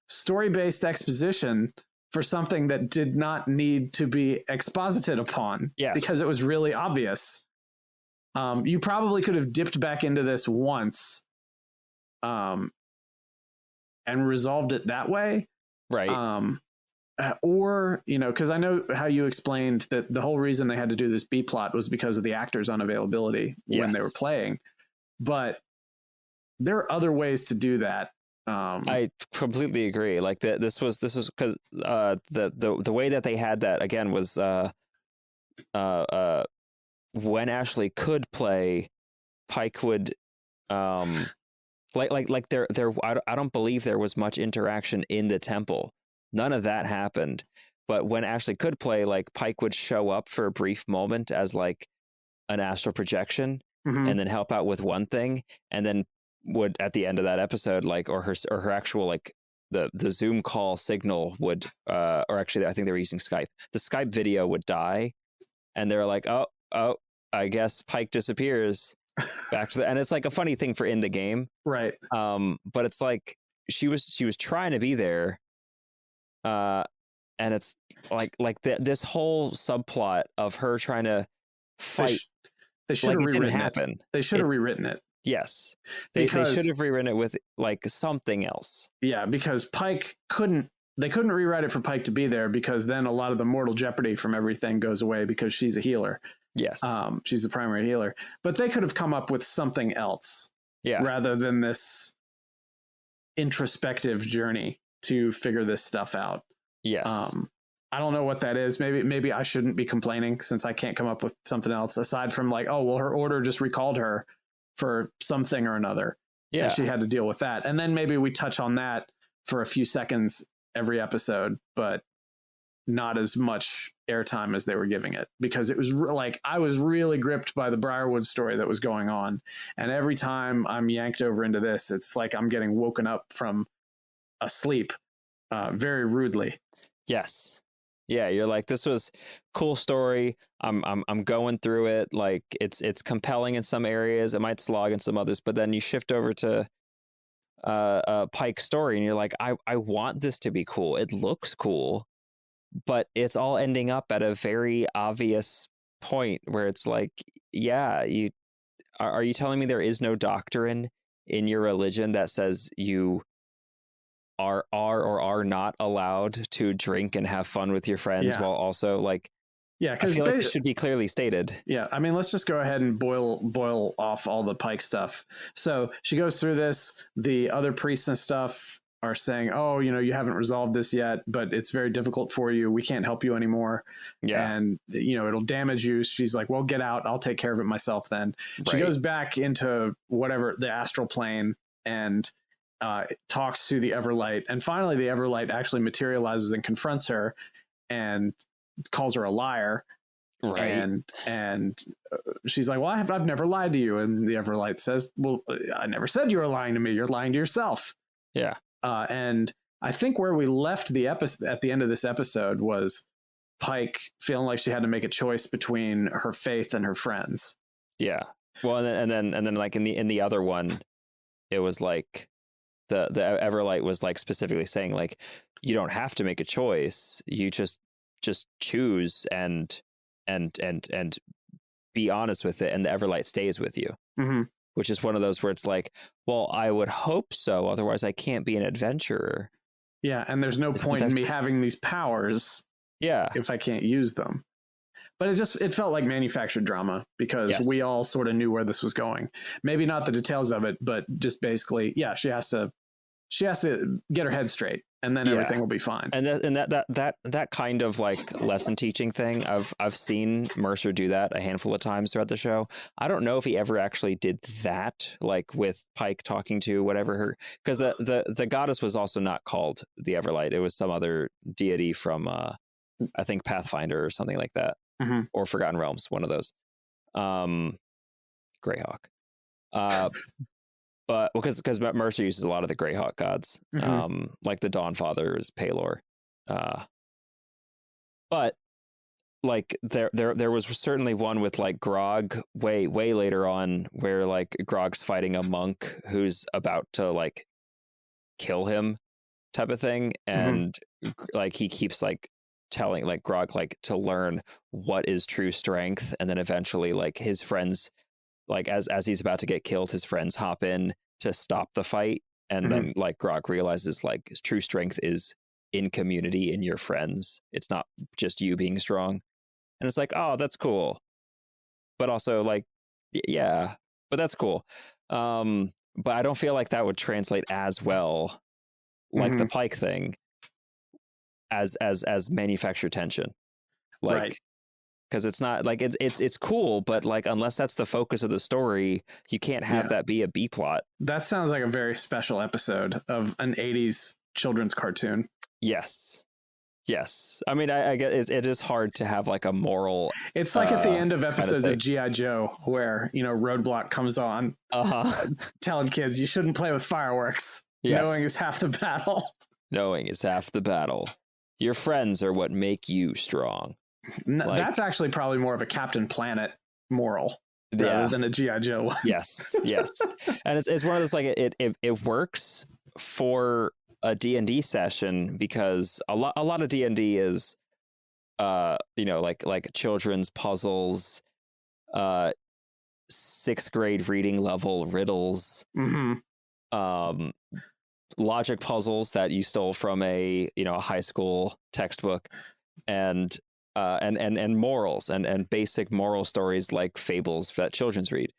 story-based exposition for something that did not need to be exposited upon. Yes. Because it was really obvious. You probably could have dipped back into this once and resolved it that way. Right. Or, because I know how you explained that the whole reason they had to do this B plot was because of the actors' unavailability when they were playing. But there are other ways to do that. I completely agree. Like, this was because the way that they had that again was when Ashley could play, Pike would like there I don't believe there was much interaction in the temple. None of that happened. But when Ashley could play, like, Pike would show up for a brief moment as like an astral projection, and then help out with one thing, and then would, at the end of that episode, like, or her actual, like, the Zoom call signal would or actually I think they were using Skype. The Skype video would die, and they're like, oh, I guess Pike disappears back to and it's like a funny thing for in the game. Right. But it's like she was trying to be there. And it's like this whole subplot of her trying to fight. They should have rewritten it. They should have rewritten it. Yes. They should have rewritten it with like something else. Yeah, because Pike they couldn't rewrite it for Pike to be there, because then a lot of the mortal jeopardy from everything goes away, because she's a healer. Yes. She's the primary healer. But they could have come up with something else. Yeah. Rather than this introspective journey to figure this stuff out. Yes. I don't know what that is. Maybe I shouldn't be complaining, since I can't come up with something else aside from like, oh, well, her order just recalled her for something or another. Yeah. And she had to deal with that. And then maybe we touch on that for a few seconds every episode, but not as much airtime as they were giving it, because it was like, I was really gripped by the Briarwood story that was going on. And every time I'm yanked over into this, it's like I'm getting woken up from a sleep very rudely. Yes. Yeah, you're like, this was cool story. I'm going through it. Like, it's compelling in some areas. It might slog in some others, but then you shift over to Pike's story, and you're like, I want this to be cool. It looks cool, but it's all ending up at a very obvious point where it's like, yeah, are you telling me there is no doctrine in your religion that says you are or are not allowed to drink and have fun with your friends while also, like, I feel like this should be clearly stated. Yeah, I mean, let's just go ahead and boil off all the Pike stuff. So she goes through this. The other priests and stuff are saying, oh, you haven't resolved this yet, but it's very difficult for you. We can't help you anymore. Yeah. And, it'll damage you. She's like, well, get out. I'll take care of it myself then. Right. She goes back into whatever, the astral plane, and talks to the Everlight. And finally, the Everlight actually materializes and confronts her. and calls her a liar. Right. And she's like, well, I've never lied to you. And the Everlight says, well, I never said you were lying to me. You're lying to yourself. Yeah. And I think where we left the episode at the end of this episode was Pike feeling like she had to make a choice between her faith and her friends. Yeah. Well, and then like in the other one, it was like the Everlight was like specifically saying like, you don't have to make a choice. You just choose and be honest with it, and the Everlight stays with you. Mm-hmm. Which is one of those where it's like, well, I would hope so. Otherwise, I can't be an adventurer. Yeah, and there's no point in me having these powers. Yeah, if I can't use them. But it felt like manufactured drama because we all sort of knew where this was going. Maybe not the details of it, but just basically, yeah, she has to get her head straight, and then everything will be fine. And that kind of like lesson teaching thing, I've seen Mercer do that a handful of times throughout the show. I don't know if he ever actually did that, like with Pike talking to whatever her, because the goddess was also not called the Everlight. It was some other deity from I think Pathfinder or something like that, or Forgotten Realms, one of those. Greyhawk. But because Mercer uses a lot of the Greyhawk gods, like the Dawnfather is Palor, but like there was certainly one with like Grog way later on where like Grog's fighting a monk who's about to like kill him, type of thing, and like he keeps like telling like Grog like to learn what is true strength, and then eventually like his friends, like as he's about to get killed, his friends hop in to stop the fight, and then like Grog realizes like true strength is in community, in your friends. It's not just you being strong, and it's like, oh, that's cool, but also like, yeah, but that's cool. But I don't feel like that would translate as well, like the Pike thing, as manufactured tension, like. Right. Because it's not like it's cool, but like unless that's the focus of the story, you can't have that be a B plot. That sounds like a very special episode of an 80s children's cartoon. Yes. I mean, I get it is hard to have like a moral. It's like at the end of episodes of G.I. Joe where, you know, Roadblock comes on telling kids you shouldn't play with fireworks. Yes. Knowing is half the battle. Knowing is half the battle. Your friends are what make you strong. Like, that's actually probably more of a Captain Planet moral rather than a G.I. Joe one. Yes. And it's one of those like it works for a D&D session because a lot of D&D is you know, like children's puzzles, 6th grade reading level riddles, logic puzzles that you stole from a high school textbook, and morals and basic moral stories like fables that children's read.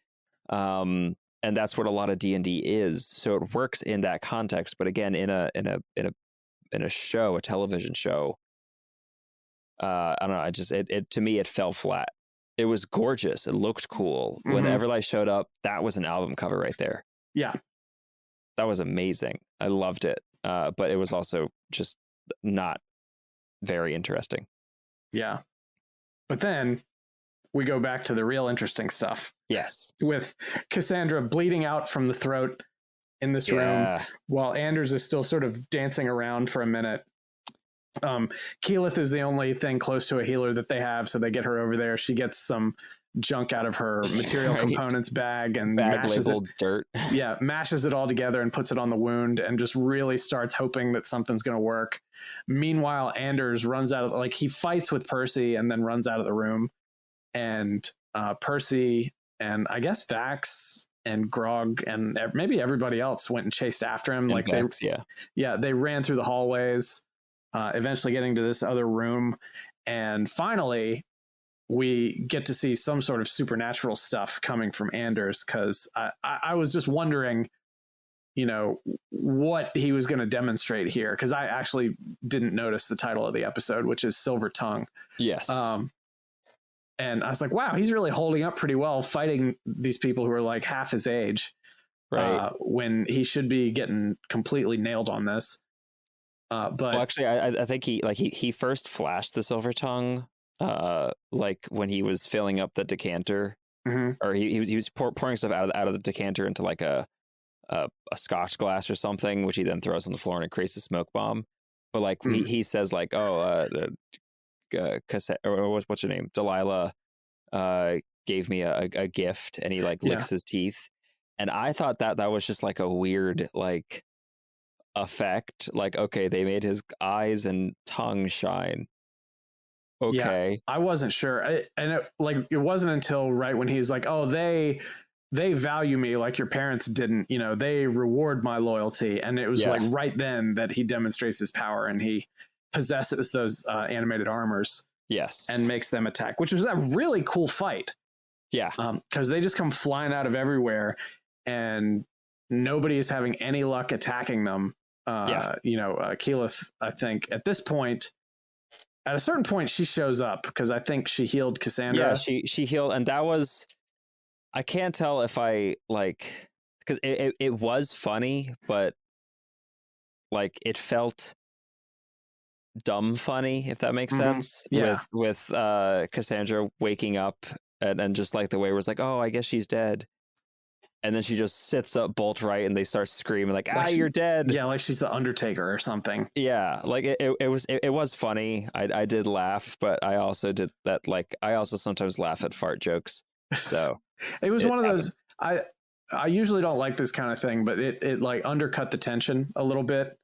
And that's what a lot of D&D is. So it works in that context. But again, in a show, a television show, I don't know. It to me, it fell flat. It was gorgeous. It looked cool. When Everlight showed up, that was an album cover right there. Yeah. That was amazing. I loved it. But it was also just not very interesting. Yeah. But then we go back to the real interesting stuff. Yes. With Cassandra bleeding out from the throat in this room while Anders is still sort of dancing around for a minute. Keyleth is the only thing close to a healer that they have, so they get her over there. She gets some junk out of her material components bag and mashes labeled dirt. Mashes it all together and puts it on the wound and just really starts hoping that something's going to work. Meanwhile, Anders runs out of he fights with Percy and then runs out of the room, and Percy and I guess Vax and Grog and maybe everybody else went and chased after him. And Vax, they ran through the hallways, eventually getting to this other room, and finally we get to see some sort of supernatural stuff coming from Anders, because I was just wondering, what he was going to demonstrate here, because I actually didn't notice the title of the episode, which is Silver Tongue. Yes. And I was like, wow, he's really holding up pretty well fighting these people who are like half his age, right? When he should be getting completely nailed on this. But well, actually, I think he first flashed the silver tongue, like when he was filling up the decanter, or he was pouring stuff out of the decanter into like a scotch glass or something, which he then throws on the floor and it creates a smoke bomb. But like he says like, oh, or what's her name, Delilah, gave me a gift, and he like licks his teeth, and I thought that was just like a weird like effect, like, okay, they made his eyes and tongue shine. Okay. Yeah, I wasn't sure. It wasn't until right when he's like, oh, they value me like your parents didn't, they reward my loyalty. And it was like right then that he demonstrates his power and he possesses those animated armors. Yes. And makes them attack, which was a really cool fight. Yeah. Because they just come flying out of everywhere and nobody is having any luck attacking them. Keyleth, I think at this point, at a certain point, she shows up because I think she healed Cassandra. Yeah, she healed, and that was, I can't tell if I like, because it was funny, but like it felt dumb funny, if that makes sense. Yeah. With Cassandra waking up and just like the way it was like, oh, I guess she's dead. And then she just sits up bolt right and they start screaming like you're dead. Yeah, like she's the Undertaker or something. Yeah, like it was funny. I did laugh, but I also did that, like I also sometimes laugh at fart jokes. So it was one of those, I usually don't like this kind of thing, but it like undercut the tension a little bit,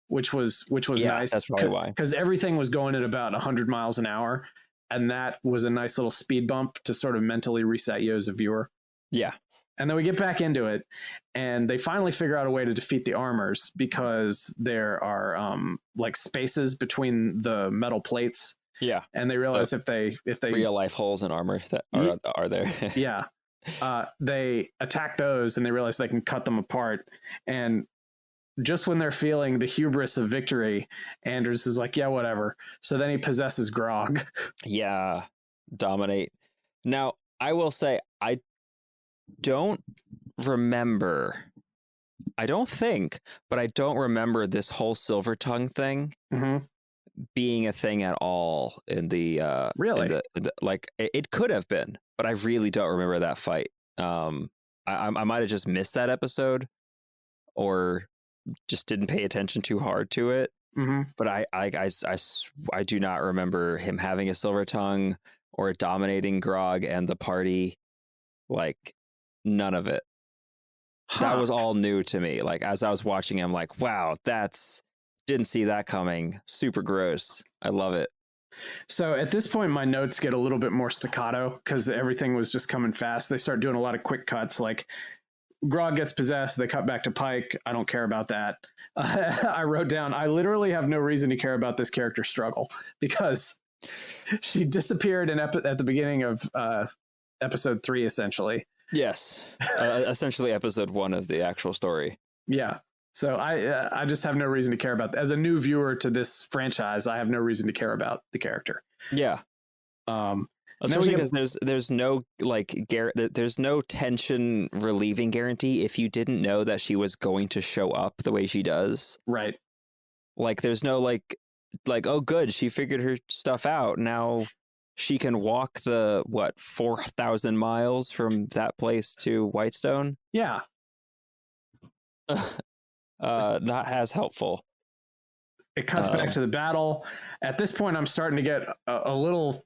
which was nice. That's probably why. Because everything was going at about 100 miles an hour. And that was a nice little speed bump to sort of mentally reset you as a viewer. Yeah. And then we get back into it, and they finally figure out a way to defeat the armors because there are like spaces between the metal plates. Yeah. And they realize if they real life holes in armor that are there. Yeah. They attack those and they realize they can cut them apart. And just when they're feeling the hubris of victory, Anders is like, yeah, whatever. So then he possesses Grog. Yeah. Dominate. Now, I will say, I don't remember, I don't think, but I don't remember this whole silver tongue thing being a thing at all in the really like it could have been, but I really don't remember that fight. I might have just missed that episode or just didn't pay attention too hard to it. But I do not remember him having a silver tongue or dominating Grog and the party. Like, none of it. That was all new to me. Like, as I was watching, I'm like, wow, didn't see that coming. Super gross. I love it. So at this point, my notes get a little bit more staccato because everything was just coming fast. They start doing a lot of quick cuts. Like Grog gets possessed. They cut back to Pike. I don't care about that. I wrote down, I literally have no reason to care about this character's struggle because she disappeared at the beginning of episode 3, essentially. Yes. Essentially episode 1 of the actual story. Yeah. So I just have no reason to care about that. As a new viewer to this franchise, I have no reason to care about the character. Yeah. Especially because there's no there's no tension relieving guarantee if you didn't know that she was going to show up the way she does. Right. Like there's no like oh good, she figured her stuff out. Now she can walk the 4,000 miles from that place to Whitestone. Yeah. Not as helpful. It cuts back to the battle. At this point, I'm starting to get a little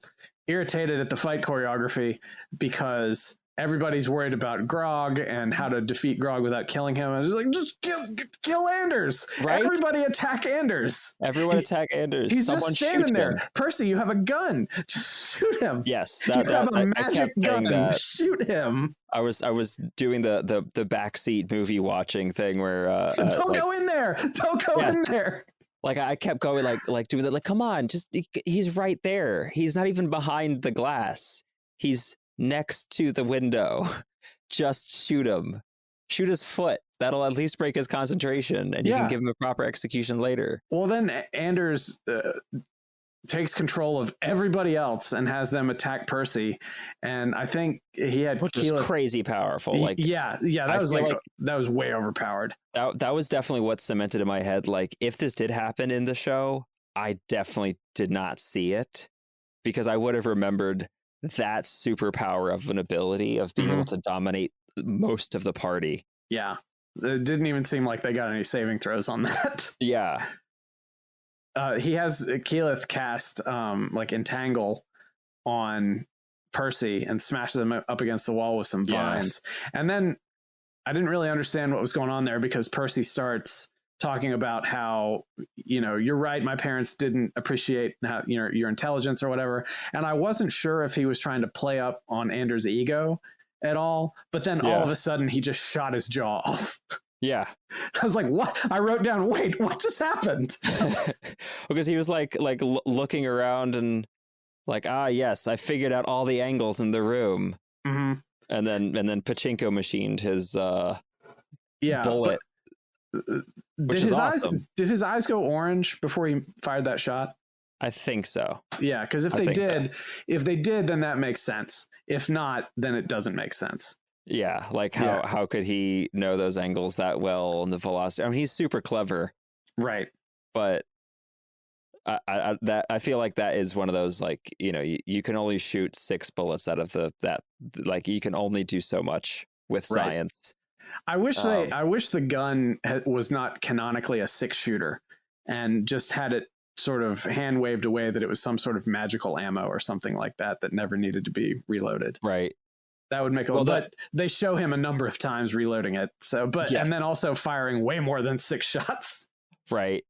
irritated at the fight choreography because everybody's worried about Grog and how to defeat Grog without killing him. I was like, just kill Anders. Right? Everybody attack Anders. Everyone attack Anders. He's just standing there. Percy, you have a gun. Just shoot him. Yes. You have a magic gun. Shoot him. I was doing the backseat movie watching thing where don't go in there. Don't go in there. Like I kept going like doing that. Like, come on, he's right there. He's not even behind the glass. He's next to the window. Just shoot him. Shoot his foot. That'll at least break his concentration, and you can give him a proper execution later. Well, then Anders takes control of everybody else and has them attack Percy. And I think he had which was crazy powerful. Like, that was way overpowered. That was definitely what cemented in my head. Like, if this did happen in the show, I definitely did not see it, because I would have remembered that superpower of an ability of being able to dominate most of the party. Yeah. It didn't even seem like they got any saving throws on that. Yeah. He has Keyleth cast like entangle on Percy and smashes him up against the wall with some vines. And then I didn't really understand what was going on there, because Percy starts talking about how, you're right, my parents didn't appreciate how, your intelligence or whatever. And I wasn't sure if he was trying to play up on Anders' ego at all. But then all of a sudden he just shot his jaw off. Yeah. I was like, what? I wrote down, wait, what just happened? Because he was like looking around and like, yes, I figured out all the angles in the room. Mm-hmm. And then Pachinko machined his bullet. Did his eyes go orange before he fired that shot? I think so. Yeah, because if they did, then that makes sense. If not, then it doesn't make sense. Yeah, like how could he know those angles that well and the velocity? I mean, he's super clever, right? But I feel like that is one of those, like, you can only shoot 6 bullets out of that. Like, you can only do so much with science. I wish the gun was not canonically a 6-shooter and just had it sort of hand waved away that it was some sort of magical ammo or something like that never needed to be reloaded. Right. That would make a but they show him a number of times reloading it. So, and then also firing way more than 6 shots. Right.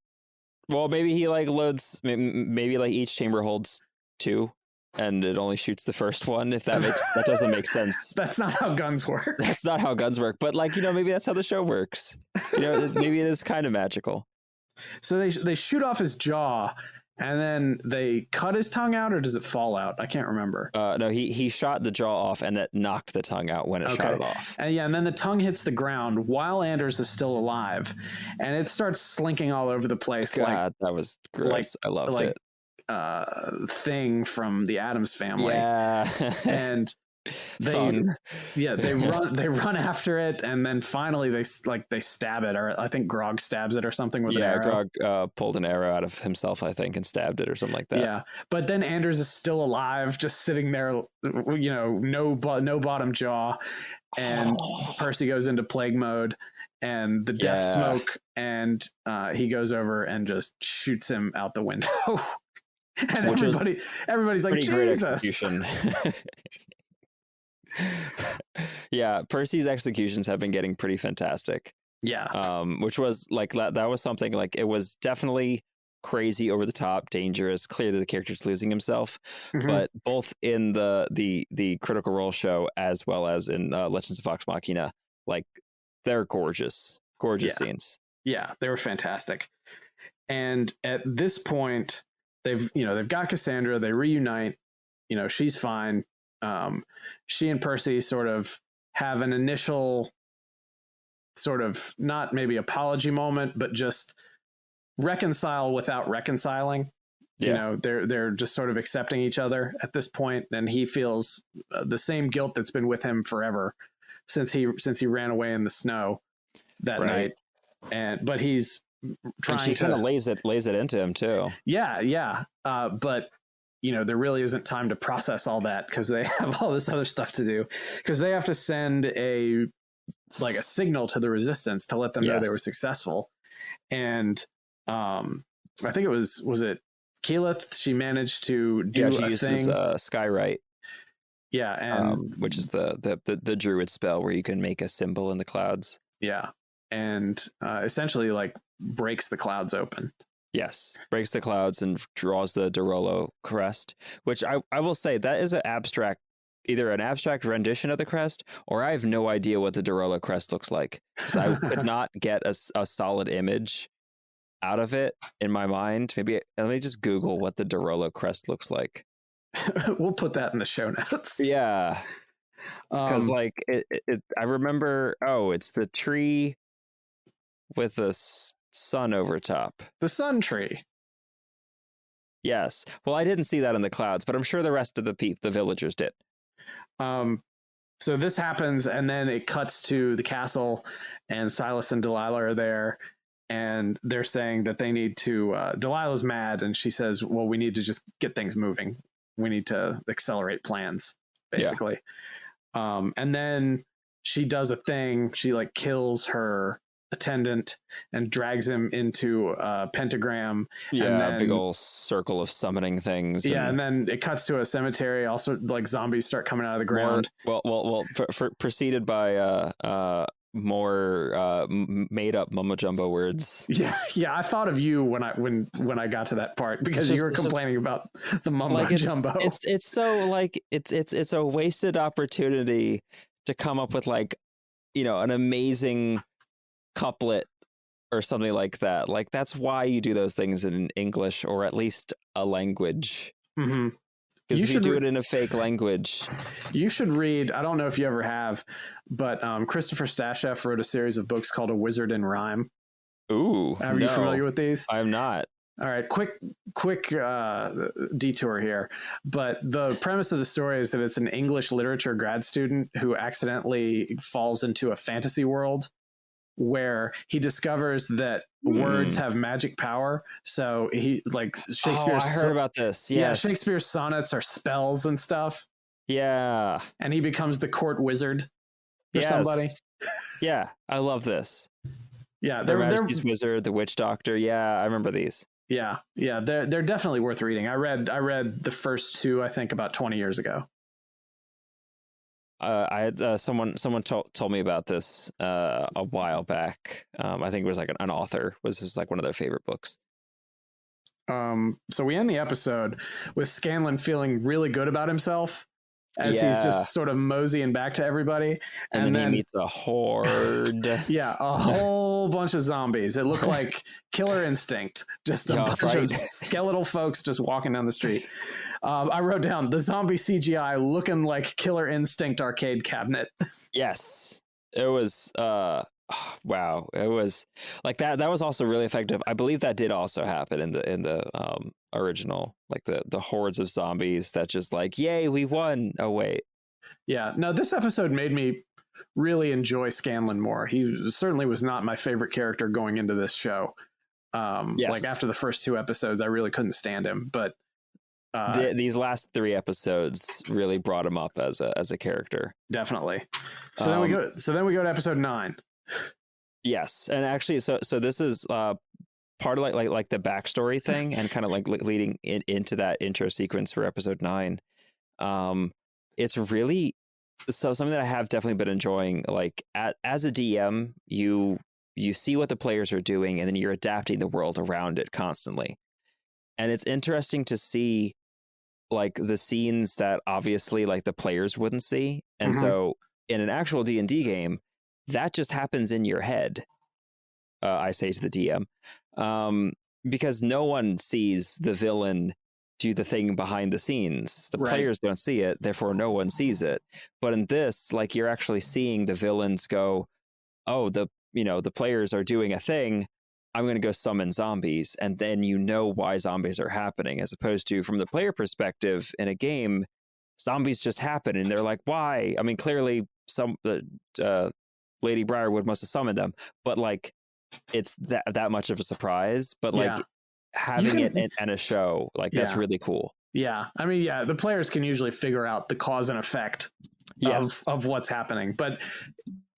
Well, maybe he like loads, maybe like each chamber holds 2 and it only shoots the first one. If that doesn't make sense. That's not how guns work. That's not how guns work. But like, maybe that's how the show works. Maybe it is kind of magical. So they shoot off his jaw, and then they cut his tongue out, or does it fall out? I can't remember. No, he shot the jaw off, and that knocked the tongue out when it shot it off. And then the tongue hits the ground while Anders is still alive, and it starts slinking all over the place. God, that was gross. I loved it. Thing from the Addams Family. Yeah. And they run after it, and then finally they stab it, or I think Grog stabs it or something with an arrow. Grog pulled an arrow out of himself, I think, and stabbed it or something like that. Yeah, but then Anders is still alive, just sitting there, no bottom jaw, and Percy goes into plague mode and the death smoke, and he goes over and just shoots him out the window. And everybody's like, Jesus. Yeah, Percy's executions have been getting pretty fantastic. Yeah. Which was like, that was something like, it was definitely crazy, over the top, dangerous, clear that the character's losing himself. Mm-hmm. But both in the Critical Role show as well as in Legends of Vox Machina, like, they're gorgeous scenes. Yeah, they were fantastic. And at this point, they've got Cassandra, they reunite, she's fine. She and Percy sort of have an initial sort of, not maybe apology moment, but just reconcile without reconciling. Yeah. They're just sort of accepting each other at this point, and he feels the same guilt that's been with him forever since he ran away in the snow that night. But he's trying to, she kind of lays it into him too. Yeah. But there really isn't time to process all that, because they have all this other stuff to do, because they have to send a signal to the resistance to let them know they were successful. And I think it was it Keyleth? She managed to do she a uses thing. Skywrite. Yeah, and which is the druid spell where you can make a symbol in the clouds. Yeah, and essentially breaks the clouds open. Yes, breaks the clouds and draws the Dorolo crest, which I will say that is either an abstract rendition of the crest, or I have no idea what the Dorolo crest looks like, because I could not get a solid image out of it in my mind. Maybe let me just Google what the Dorolo crest looks like. We'll put that in the show notes. Yeah, because I remember. Oh, it's the tree with the sun over top. The sun tree. Yes. Well, I didn't see that in the clouds, but I'm sure the rest of the villagers did. So this happens, and then it cuts to the castle, and Silas and Delilah are there, and they're saying that they need to. Delilah's mad, and she says, "Well, we need to just get things moving. We need to accelerate plans, basically." Yeah. And then she does a thing. She like kills her attendant and drags him into a pentagram. Yeah, and then, a big old circle of summoning things. Yeah, and then it cuts to a cemetery. Also, like zombies start coming out of the ground. Preceded by more made up mumbo jumbo words. Yeah. I thought of you when I got to that part because you were complaining about the mumbo jumbo. It's so like it's a wasted opportunity to come up with like, you know, an amazing couplet or something like that. Like that's why you do those things in English or at least a language. Mm-hmm. Because if you do it in a fake language, you should read. I don't know if you ever have, but Christopher Stasheff wrote a series of books called A Wizard in Rhyme. Ooh, are you familiar with these? I'm not. All right, quick detour here. But the premise of the story is that it's an English literature grad student who accidentally falls into a fantasy world where he discovers that words have magic power. So he like Shakespeare. I heard about this. Yes. Yeah, Shakespeare's sonnets are spells and stuff. Yeah. And he becomes the court wizard for somebody. Yeah, I love this. Yeah, the Majesty's Wizard, the Witch Doctor. Yeah, I remember these. Yeah, they're definitely worth reading. I read the first two, I think, about 20 years ago. I had someone told me about this a while back. I think it was like an author was just like one of their favorite books. So we end the episode with Scanlan feeling really good about himself as he's just sort of moseying back to everybody. And then he meets a horde. Yeah, a whole bunch of zombies. It looked like Killer Instinct. Just a bunch of skeletal folks just walking down the street. I wrote down the zombie CGI looking like Killer Instinct arcade cabinet. Yes. It was wow. It was like that was also really effective. I believe that did also happen in the original, like the hordes of zombies that just like, yay, we won. Oh wait. Yeah. No, this episode made me really enjoy Scanlan more. He certainly was not my favorite character going into this show. Like after the first two episodes, I really couldn't stand him, but these last three episodes really brought him up as a character. Definitely. So then we go to episode 9. Yes, and actually, so this is part of like the backstory thing, and kind of like leading into that intro sequence for episode 9. It's really something that I have definitely been enjoying. Like as a DM, you see what the players are doing, and then you're adapting the world around it constantly. And it's interesting to see like the scenes that obviously like the players wouldn't see. And so in an actual D&D game, that just happens in your head. I say to the DM, because no one sees the villain do the thing behind the scenes. The players don't see it, therefore no one sees it. But in this, like you're actually seeing the villains go, oh, the players are doing a thing. I'm going to go summon zombies, and then you know why zombies are happening, as opposed to from the player perspective in a game, zombies just happen, and they're like, why? I mean, clearly some Lady Briarwood must have summoned them, but like it's that much of a surprise. But like having it in a show, like that's really cool. Yeah, I mean, the players can usually figure out the cause and effect of what's happening, but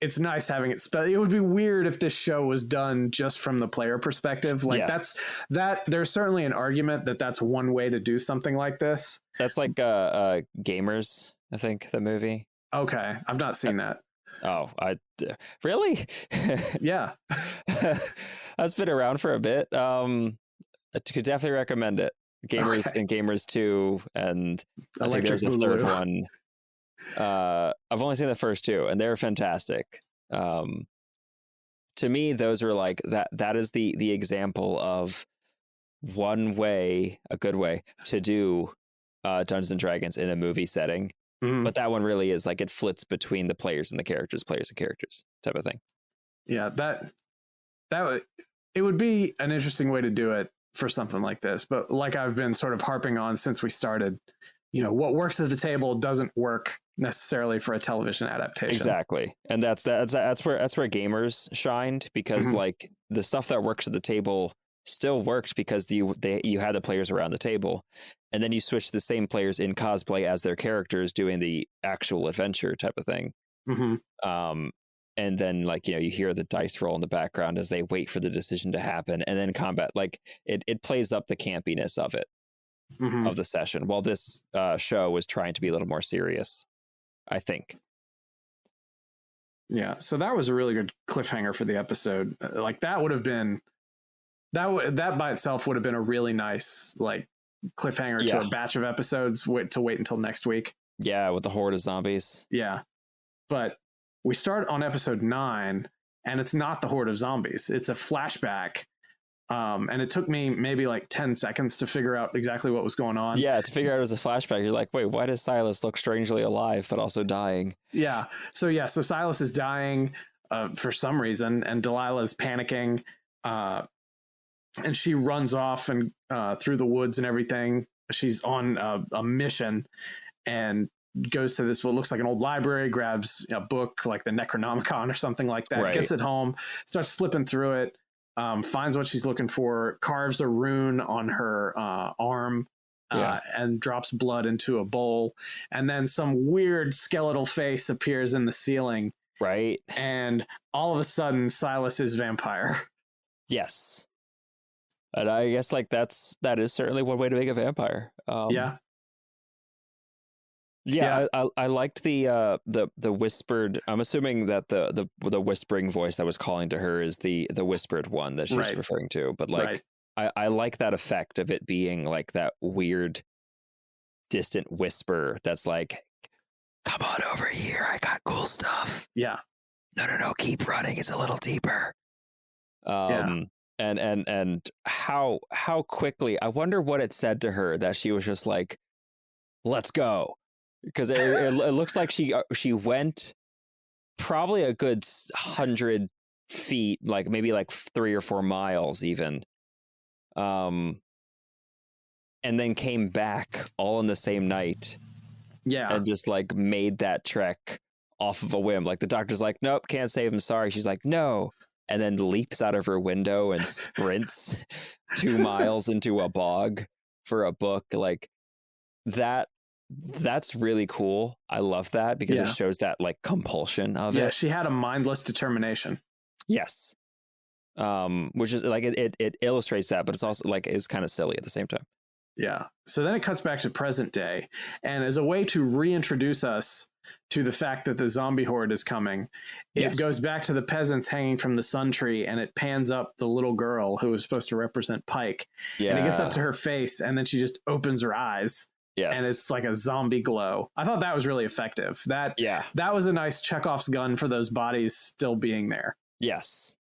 it's nice having it it would be weird if this show was done just from the player perspective. Like there's certainly an argument that that's one way to do something like this. That's like Gamers, I think, the movie. Okay, I've not seen that. Oh, really? Yeah. That's been around for a bit. I could definitely recommend it. Gamers and Gamers 2, and I think there's a third one. I've only seen the first two, and they're fantastic. To me, those are like that is the example of one way, a good way to do Dungeons and Dragons in a movie setting. But that one really is like it flits between the players and the characters type of thing. Yeah, that it would be an interesting way to do it for something like this. But like I've been sort of harping on since we started, what works at the table doesn't work necessarily for a television adaptation. Exactly. And that's where gamers shined, because like the stuff that works at the table still worked because you had the players around the table, and then you switch the same players in cosplay as their characters doing the actual adventure type of thing. And then like, you hear the dice roll in the background as they wait for the decision to happen, and then combat, like it plays up the campiness of it, of the session, while this show was trying to be a little more serious, I think. Yeah, so that was a really good cliffhanger for the episode. Like that would have been that by itself would have been a really nice like cliffhanger to a batch of episodes to wait until next week. Yeah, with the horde of zombies. Yeah, but we start on episode 9, and it's not the horde of zombies. It's a flashback. And it took me maybe like 10 seconds to figure out exactly what was going on. Yeah, to figure out it was a flashback. You're like, wait, why does Silas look strangely alive, but also dying? Yeah. So Silas is dying for some reason, and Delilah's panicking. And she runs off and through the woods and everything. She's on a mission and goes to this what looks like an old library, grabs a book like the Necronomicon or something like that, gets it home, starts flipping through it, finds what she's looking for, carves a rune on her arm, and drops blood into a bowl, and then some weird skeletal face appears in the ceiling, right, and all of a sudden Silas is vampire. Yes. And I guess like that is certainly one way to make a vampire. I liked the whispered. I'm assuming that the whispering voice that was calling to her is the whispered one that she's referring to. But like, I like that effect of it being like that weird, distant whisper that's like, "Come on over here, I got cool stuff." Yeah. No, keep running. It's a little deeper. And how quickly, I wonder what it said to her that she was just like, "Let's go." Because it looks like she went probably a good 100 feet, like maybe like 3 or 4 miles even, and then came back all in the same night. Yeah, and just like made that trek off of a whim. Like the doctor's like, "Nope, can't save him. Sorry." She's like, "No," and then leaps out of her window and sprints 2 miles into a bog for a book. Like that. That's really cool. I love that because it shows that like compulsion of it. Yeah, she had a mindless determination. Yes. Which is like it illustrates that, but it's also like is kind of silly at the same time. Yeah. So then it cuts back to present day, and as a way to reintroduce us to the fact that the zombie horde is coming, it goes back to the peasants hanging from the sun tree, and it pans up the little girl who was supposed to represent Pike. Yeah. And it gets up to her face, and then she just opens her eyes. Yes. And it's like a zombie glow. I thought that was really effective. That was a nice Chekhov's gun for those bodies still being there. Yes.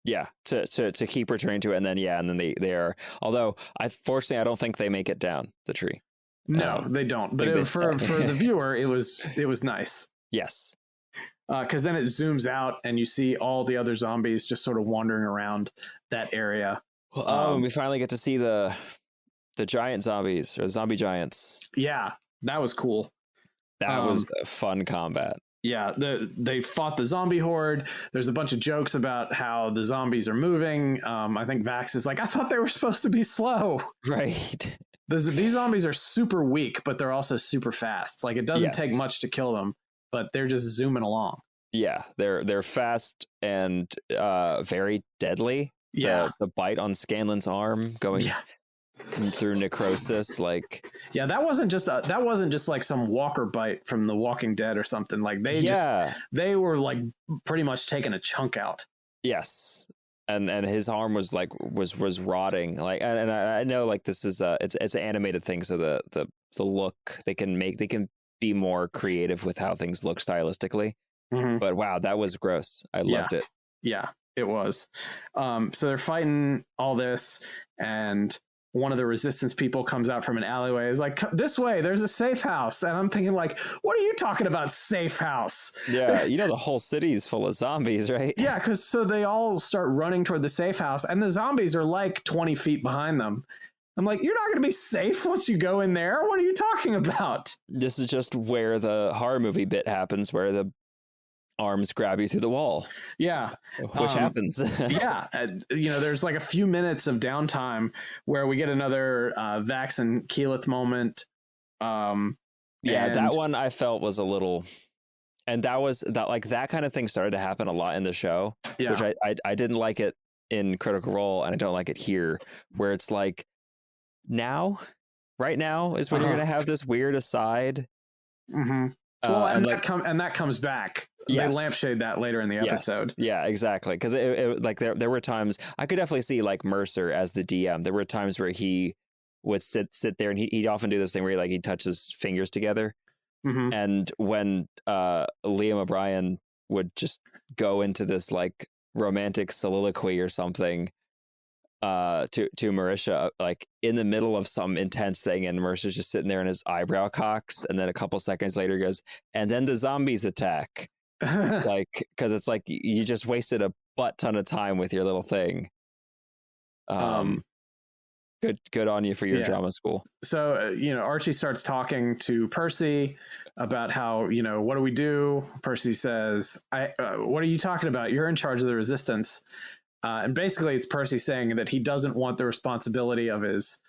Yeah. To keep returning to it. And then they are, although fortunately I don't think they make it down the tree. No, they don't. But for the viewer, it was nice. Yes. Because then it zooms out and you see all the other zombies just sort of wandering around that area. We finally get to see the giant zombies, or the zombie giants. Yeah, that was cool. That was a fun combat. Yeah, they fought the zombie horde. There's a bunch of jokes about how the zombies are moving. I think Vax is like, I thought they were supposed to be slow. Right. These zombies are super weak, but they're also super fast. Like it doesn't take much to kill them, but they're just zooming along. Yeah, they're fast and very deadly. Yeah, the bite on Scanlan's arm going through necrosis, like that wasn't just like some walker bite from The Walking Dead or something. Like they were like pretty much taking a chunk out. Yes, and his arm was like was rotting. Like, and I know like this is it's an animated thing, so the look they can be more creative with how things look stylistically. Mm-hmm. But wow, that was gross. I loved it. Yeah, it was. So they're fighting all this, and one of the resistance people comes out from an alleyway. Is like, this way, there's a safe house. And I'm thinking like, what are you talking about, safe house? Yeah, you know, the whole city's full of zombies, right? Yeah, because so they all start running toward the safe house, and the zombies are like 20 feet behind them. I'm like, you're not going to be safe once you go in there. What are you talking about? This is just where the horror movie bit happens, where the arms grab you through the wall. Yeah. Which happens. Yeah. You know, there's like a few minutes of downtime where we get another Vax and Keyleth moment. That one I felt was a little... And that kind of thing started to happen a lot in the show, which I didn't like it in Critical Role, and I don't like it here, where it's like, right now is when you're going to have this weird aside. Mm-hmm. Well, and that comes back. Yes. They lampshade that later in the episode. Yes. Yeah, exactly. Because it like there were times I could definitely see like Mercer as the DM. There were times where he would sit there, and he'd often do this thing where he'd touch his fingers together. Mm-hmm. And when Liam O'Brien would just go into this like romantic soliloquy or something to Marisha, like in the middle of some intense thing, and Mercer's just sitting there and his eyebrow cocks, and then a couple seconds later he goes, and then the zombies attack. Like, because it's like you just wasted a butt ton of time with your little thing. Good on you for your drama school. So, Archie starts talking to Percy about how, what do we do? Percy says, what are you talking about? You're in charge of the resistance. And basically it's Percy saying that he doesn't want the responsibility of his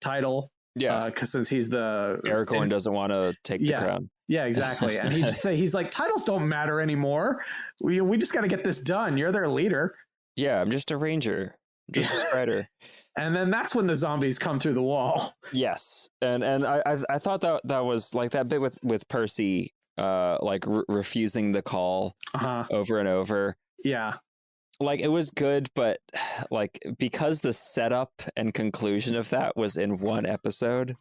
title. Yeah. Because since he's Aragorn doesn't want to take the crown. Yeah, exactly. And he's like, titles don't matter anymore. We just got to get this done. You're their leader. Yeah, I'm just a ranger, just a spreader. And then that's when the zombies come through the wall. Yes, and I thought that was like that bit with Percy, refusing the call over and over. Yeah, like it was good, but like because the setup and conclusion of that was in one episode,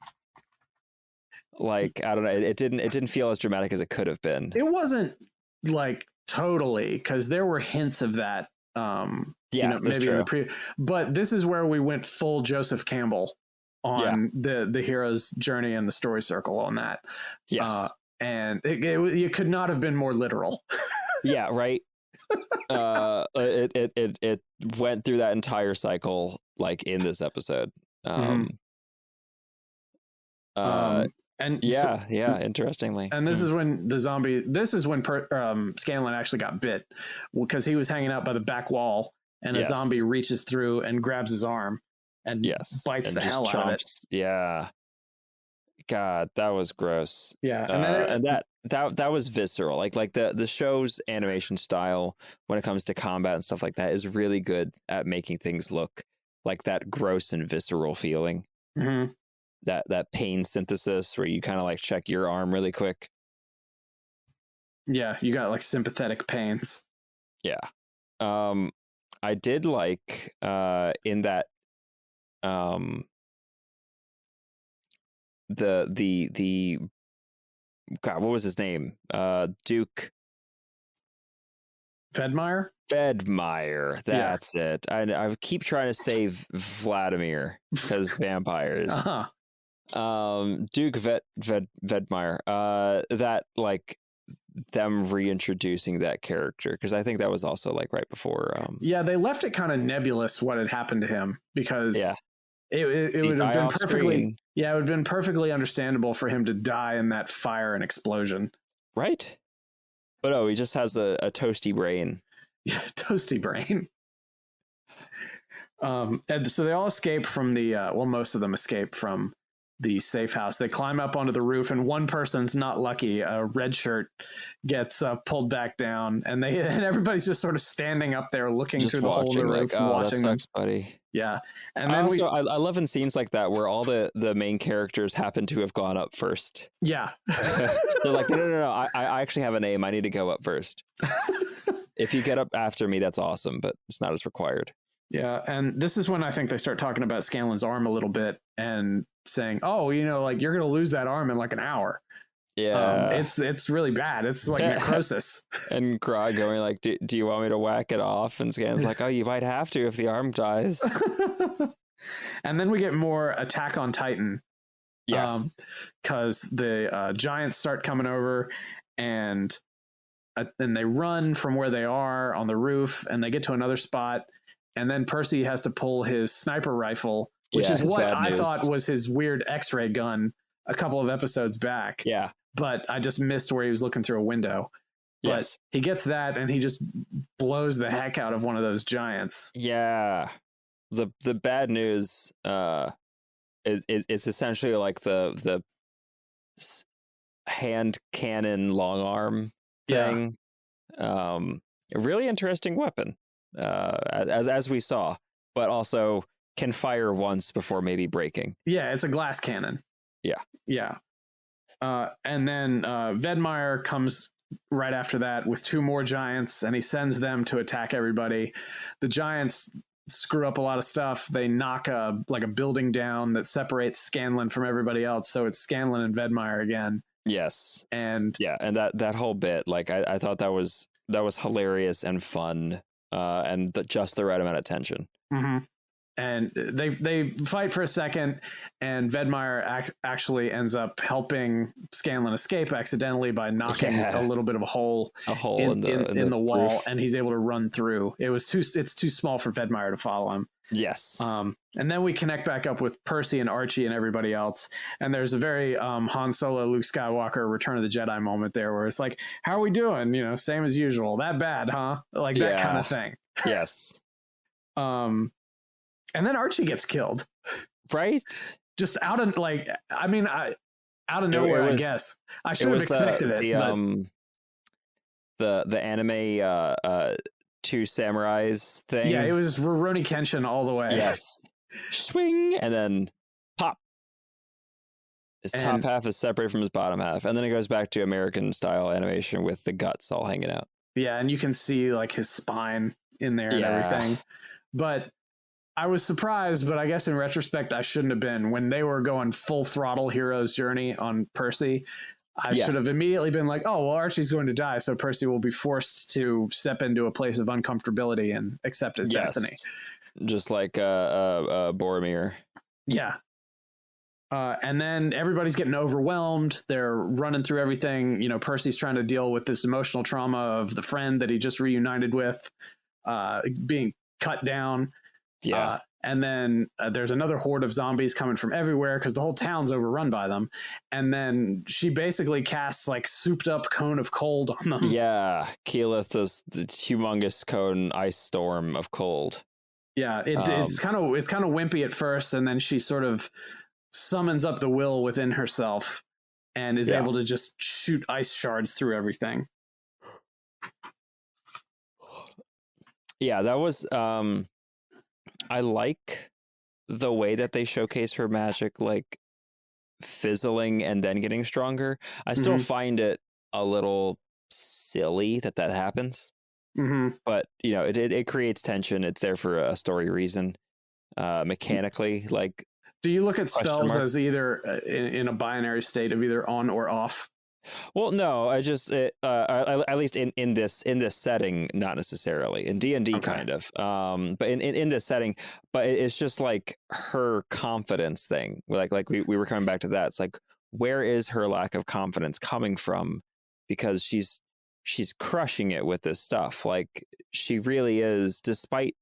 like I don't know, it didn't feel as dramatic as it could have been. It wasn't like totally, because there were hints of that. That's true. But this is where we went full Joseph Campbell on the hero's journey and the story circle on that. Yes, and it could not have been more literal. Yeah, right. It went through that entire cycle like in this episod. Interestingly. And this is when Scanlan actually got bit, because he was hanging out by the back wall, and a zombie reaches through and grabs his arm and bites the hell out of it. Yeah. God, that was gross. Yeah. And that was visceral. Like the show's animation style when it comes to combat and stuff like that is really good at making things look like that gross and visceral feeling. Mm-hmm. That pain synthesis where you kind of like check your arm really quick. Yeah, you got like sympathetic pains. Yeah. I did like in that the God, what was his name? Duke Vedmire? Vedmire, that's it. I keep trying to save Vladimir because vampires. Duke Vedmire. That like them reintroducing that character, because I think that was also like right before. They left it kind of nebulous what had happened to him, because it would have been perfectly. It would have been perfectly understandable for him to die in that fire and explosion. Right. But he just has a toasty brain. Yeah, toasty brain. And so they all escape from the most of them escape from the safe house. They climb up onto the roof, and one person's not lucky. A red shirt gets pulled back down, and everybody's just sort of standing up there looking through the hole in the roof, watching that sucks, buddy. Yeah. And then I love in scenes like that where all the main characters happen to have gone up first. Yeah. They're like, no, I actually have a name. I need to go up first. If you get up after me, that's awesome, but it's not as required. Yeah. And this is when I think they start talking about Scanlan's arm a little bit and saying, like you're going to lose that arm in like an hour. Yeah. It's really bad. It's like necrosis. And Grog going like, do you want me to whack it off? And Scanlan's like, oh, you might have to if the arm dies. And then we get more Attack on Titan. Yes. Because the giants start coming over, and they run from where they are on the roof, and they get to another spot, and then Percy has to pull his sniper rifle, which is what I thought was his weird X-ray gun a couple of episodes back. Yeah. But I just missed where he was looking through a window. But he gets that, and he just blows the heck out of one of those giants. Yeah. The bad news it's essentially like the hand cannon long arm thing. A really interesting weapon, as we saw, but also can fire once before maybe breaking. Yeah, it's a glass cannon. Yeah. And then Vedmire comes right after that with 2 more giants, and he sends them to attack everybody. The giants screw up a lot of stuff. They knock a building down that separates Scanlan from everybody else, so it's Scanlan and Vedmire again. Yes. And that whole bit, like I thought that was hilarious and fun, and just the right amount of tension. Mm-hmm. And they fight for a second, and Vedmire actually ends up helping Scanlan escape accidentally by knocking a little bit of a hole in the wall, roof. And he's able to run through. It's too small for Vedmire to follow him. Yes. And then we connect back up with Percy and Archie and everybody else, and there's a very Han Solo, Luke Skywalker, Return of the Jedi moment there, where it's like, how are we doing? Same as usual. That bad, huh? Like that kind of thing. Yes. And then Archie gets killed. Right? Just out of nowhere, I guess. I should have expected it. The anime 2 samurais thing. Yeah, it was Rurouni Kenshin all the way. Yes. Swing, and then pop. His top half is separated from his bottom half, and then it goes back to American style animation with the guts all hanging out. Yeah, and you can see like his spine in there and everything. But I was surprised, but I guess in retrospect, I shouldn't have been. When they were going full throttle hero's journey on Percy, I should have immediately been like, oh, well, Archie's going to die, so Percy will be forced to step into a place of uncomfortability and accept his destiny. Just like Boromir. Yeah. And then everybody's getting overwhelmed. They're running through everything. Percy's trying to deal with this emotional trauma of the friend that he just reunited with being cut down. Yeah. And then there's another horde of zombies coming from everywhere because the whole town's overrun by them. And then she basically casts like souped up cone of cold on them. Yeah. Keyleth does the humongous cone ice storm of cold. Yeah. It's kind of wimpy at first. And then she sort of summons up the will within herself and is able to just shoot ice shards through everything. Yeah, that was I like the way that they showcase her magic, like fizzling and then getting stronger. I still find it a little silly that happens, but it creates tension. It's there for a story reason. Mechanically, like, do you look at spells as either in a binary state of either on or off? Well, no, I just at least in this setting, not necessarily in D&D kind of, but in this setting, but it's just like her confidence thing. Like we were coming back to that. It's like, where is her lack of confidence coming from? Because she's crushing it with this stuff. Like she really is, despite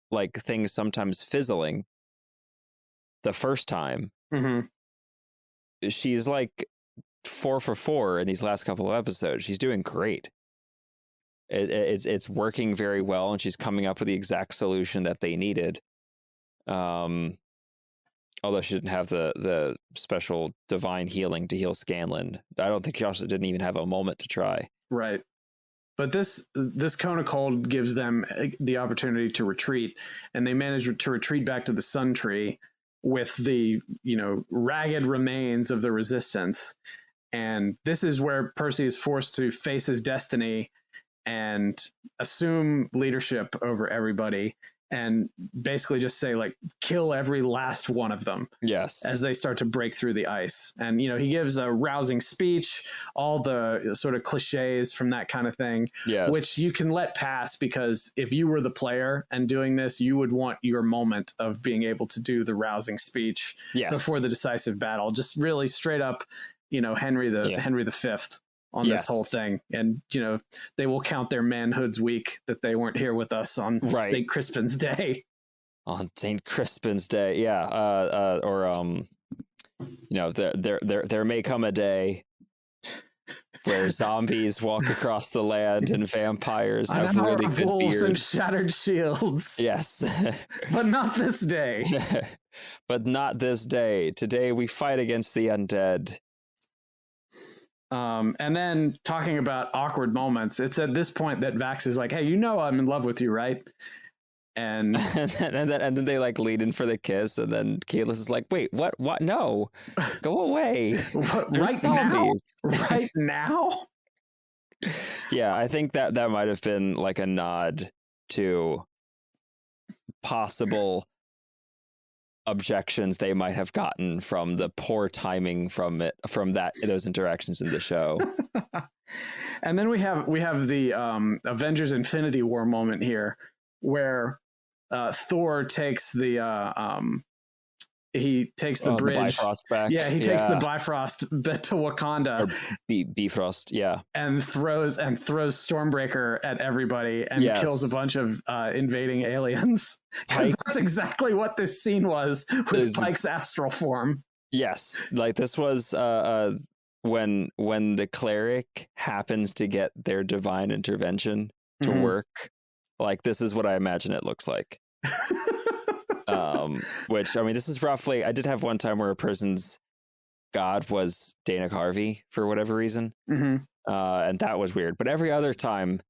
like things sometimes fizzling the first time. She's like 4 for 4 in these last couple of episodes. She's doing great. It's working very well, and she's coming up with the exact solution that they needed. Although she didn't have the special divine healing to heal Scanlan. I don't think she also didn't even have a moment to try. Right. But this cone of cold gives them the opportunity to retreat, and they manage to retreat back to the Sun Tree with the ragged remains of the resistance. And this is where Percy is forced to face his destiny and assume leadership over everybody. and basically just say like, kill every last one of them. Yes. As they start to break through the ice. And, he gives a rousing speech, all the sort of cliches from that kind of thing, yes. which you can let pass, because if you were the player and doing this, you would want your moment of being able to do the rousing speech before the decisive battle. Just really straight up, Henry V on this whole thing. And, they will count their manhood's week that they weren't here with us on St. Crispin's Day. On St. Crispin's Day, there may come a day where zombies walk across the land and vampires have really good wolves beards and shattered shields. Yes, but not this day. But not this day. Today we fight against the undead. And then talking about awkward moments, it's at this point that Vax is like, "Hey, I'm in love with you, right?" And then they like lead in for the kiss, and then Keyless is like, "Wait, what? No, go away! Right now?" Yeah, I think that might have been like a nod to possible objections they might have gotten from the poor timing from those interactions in the show. And then we have the Avengers Infinity War moment here, where Thor takes the bridge, the Bifrost back. Yeah, he takes the Bifrost to Wakanda, or Bifrost, and throws Stormbreaker at everybody and kills a bunch of invading aliens. Because that's exactly what this scene was with Pike's astral form. Yes, like this was when the cleric happens to get their divine intervention to work. Like, this is what I imagine it looks like. Which, I mean, this is roughly, I did have one time where a person's god was Dana Carvey for whatever reason. And that was weird. But every other time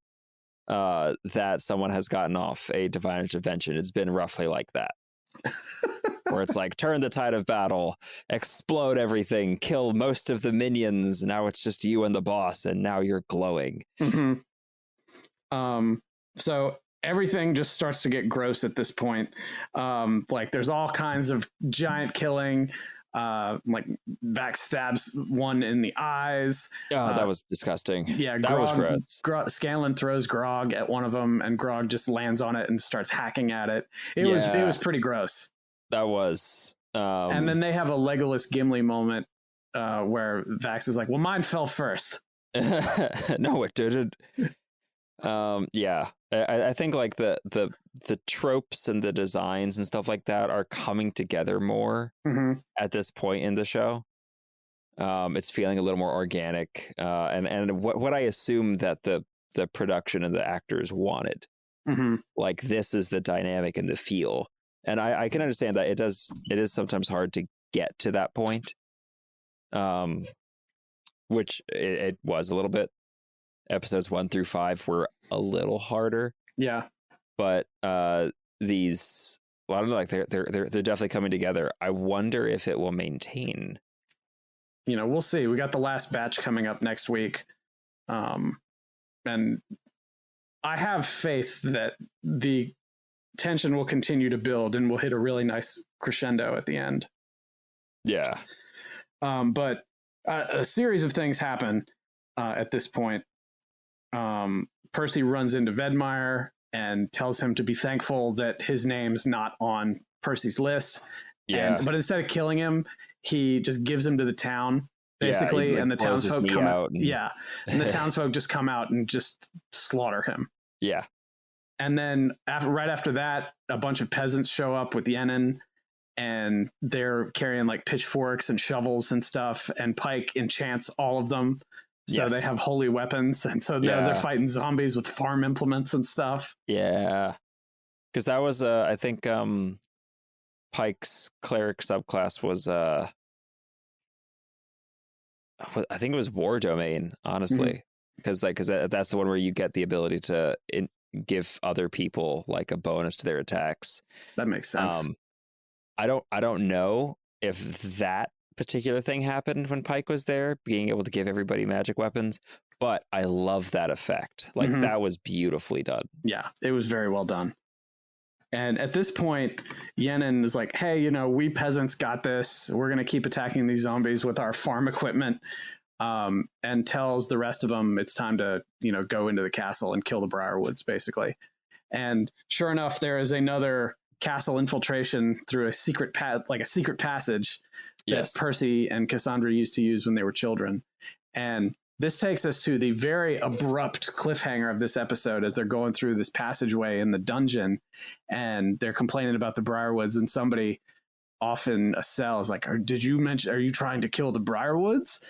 that someone has gotten off a divine intervention, it's been roughly like that. Where it's like, turn the tide of battle, explode everything, kill most of the minions. Now it's just you and the boss, and now you're glowing. So everything just starts to get gross at this point. Like, there's all kinds of giant killing. Like, backstabs one in the eyes. That was disgusting. Yeah, that was gross. Scanlan throws Grog at one of them, and Grog just lands on it and starts hacking at it. It was pretty gross. That was. And then they have a Legolas Gimli moment where Vax is like, "Well, mine fell first." No, it didn't. I think like the tropes and the designs and stuff like that are coming together more at this point in the show. It's feeling a little more organic, and what I assume that the production and the actors wanted. Like, this is the dynamic and the feel, and I can understand that it is sometimes hard to get to that point, which it was a little bit. Episodes 1 through 5 were a little harder. Yeah. But these, I don't know, like they're definitely coming together. I wonder if it will maintain. We'll see. We got the last batch coming up next week. And I have faith that the tension will continue to build and we'll hit a really nice crescendo at the end. Yeah. But a series of things happen at this point. Percy runs into Vedmire and tells him to be thankful that his name's not on Percy's list. But instead of killing him, he just gives him to the town, basically, and the townsfolk come out. And the townsfolk just come out and just slaughter him. Yeah. And then right after that, a bunch of peasants show up with Yenin, and they're carrying like pitchforks and shovels and stuff, and Pike enchants all of them. So they have holy weapons, and so now they're fighting zombies with farm implements and stuff. Yeah. Because that was, I think, Pike's cleric subclass was, I think it was War Domain, honestly. Because that's the one where you get the ability to give other people like a bonus to their attacks. That makes sense. I don't know if that particular thing happened when Pike was there, being able to give everybody magic weapons, but I love that effect. Like, that was beautifully done. Yeah, it was very well done. And at this point, Yenin is like, hey, we peasants got this. We're going to keep attacking these zombies with our farm equipment, and tells the rest of them it's time to, go into the castle and kill the Briarwoods, basically. And sure enough, there is another castle infiltration through a secret passage that Percy and Cassandra used to use when they were children. And this takes us to the very abrupt cliffhanger of this episode as they're going through this passageway in the dungeon, and they're complaining about the Briarwoods, and somebody off in a cell is like, are you trying to kill the Briarwoods?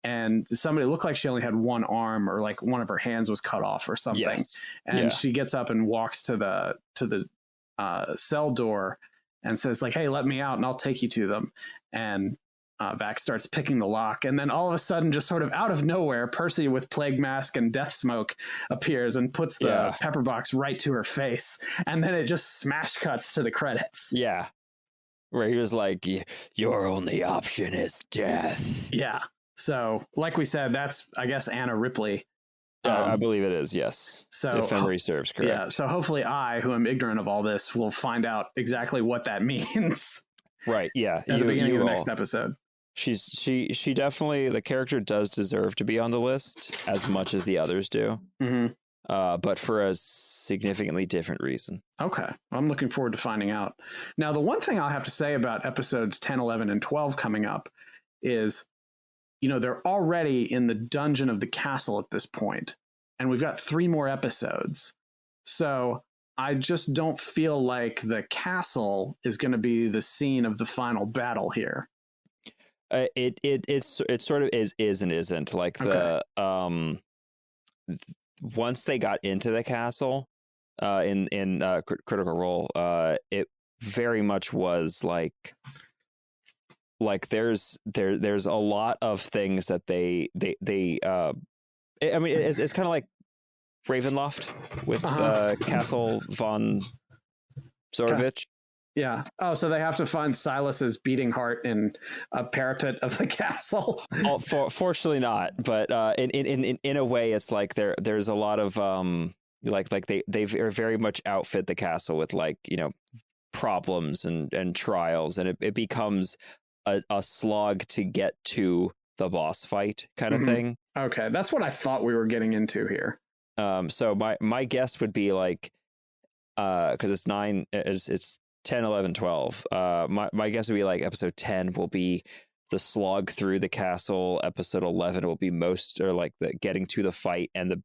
And somebody looked like she only had one arm, or like one of her hands was cut off or something. Yes. And she gets up and walks to the cell door and says like, hey, let me out and I'll take you to them. And Vax starts picking the lock, and then all of a sudden, just sort of out of nowhere, Percy with plague mask and death smoke appears and puts the pepper box right to her face, and then it just smash cuts to the credits. Yeah, where he was like, your only option is death. Yeah. So, like we said, that's, I guess, Anna Ripley. I believe it is, yes. So, if memory serves correct. Yeah, so hopefully I, who am ignorant of all this, will find out exactly what that means. Right, yeah. At the beginning of the next episode. She definitely, the character does deserve to be on the list as much as the others do. Mm-hmm. But for a significantly different reason. Okay. I'm looking forward to finding out. Now, the one thing I'll have to say about episodes 10, 11, and 12 coming up is, they're already in the dungeon of the castle at this point, and we've got 3 more episodes. So I just don't feel like the castle is going to be the scene of the final battle here. It sort of is and isn't. Like the once they got into the castle in Critical Role, it very much was like there's a lot of things that they I mean it's kind of like Ravenloft with Castle von Zorovich. Yeah. Oh, so they have to find Silas's beating heart in a parapet of the castle. Fortunately not, but in a way, it's like there's a lot of they very much outfit the castle with problems and trials, and it becomes a slog to get to the boss fight kind of thing. Okay, that's what I thought we were getting into here. So my guess would be because it's 10, 11, 12. My guess would be episode 10 will be the slog through the castle. Episode 11 will be the getting to the fight, and then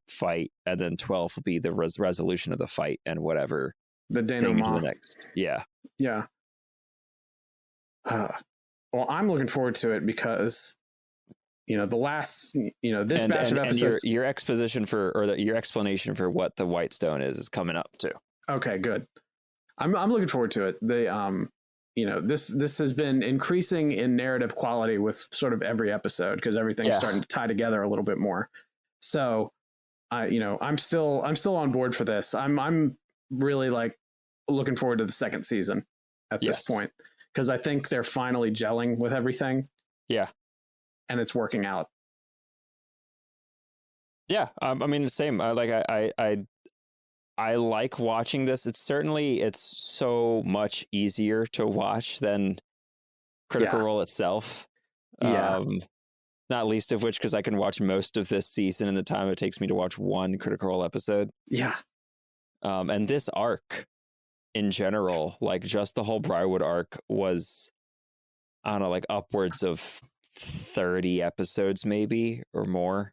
12 will be the resolution of the fight and whatever the denouement. The next. Yeah. Well, I'm looking forward to it because the last this batch of episodes. And your exposition your explanation for what the White Stone is coming up too. Okay, good. I'm looking forward to it. This has been increasing in narrative quality with sort of every episode because everything's starting to tie together a little bit more. So, I'm still on board for this. I'm really looking forward to the second season at this point because I think they're finally gelling with everything. Yeah, and it's working out. Yeah, I mean the same. I like watching this. It's so much easier to watch than Critical Role itself. Not least of which because I can watch most of this season in the time it takes me to watch one Critical Role episode. Yeah. And this arc in general, just the whole Briarwood arc was, I don't know, upwards of 30 episodes maybe or more.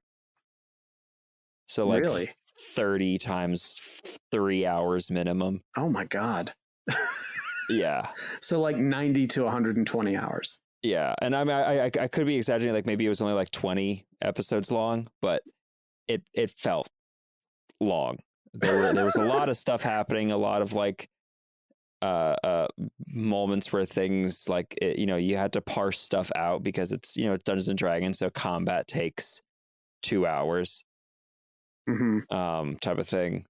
So really? 30 times 3 hours minimum. Oh my God. Yeah. So 90 to 120 hours. Yeah. And I mean, I could be exaggerating. Maybe it was only 20 episodes long, but it felt long. There was a lot of stuff happening. A lot of moments where things you had to parse stuff out because it's, Dungeons and Dragons. So combat takes 2 hours. Type of thing.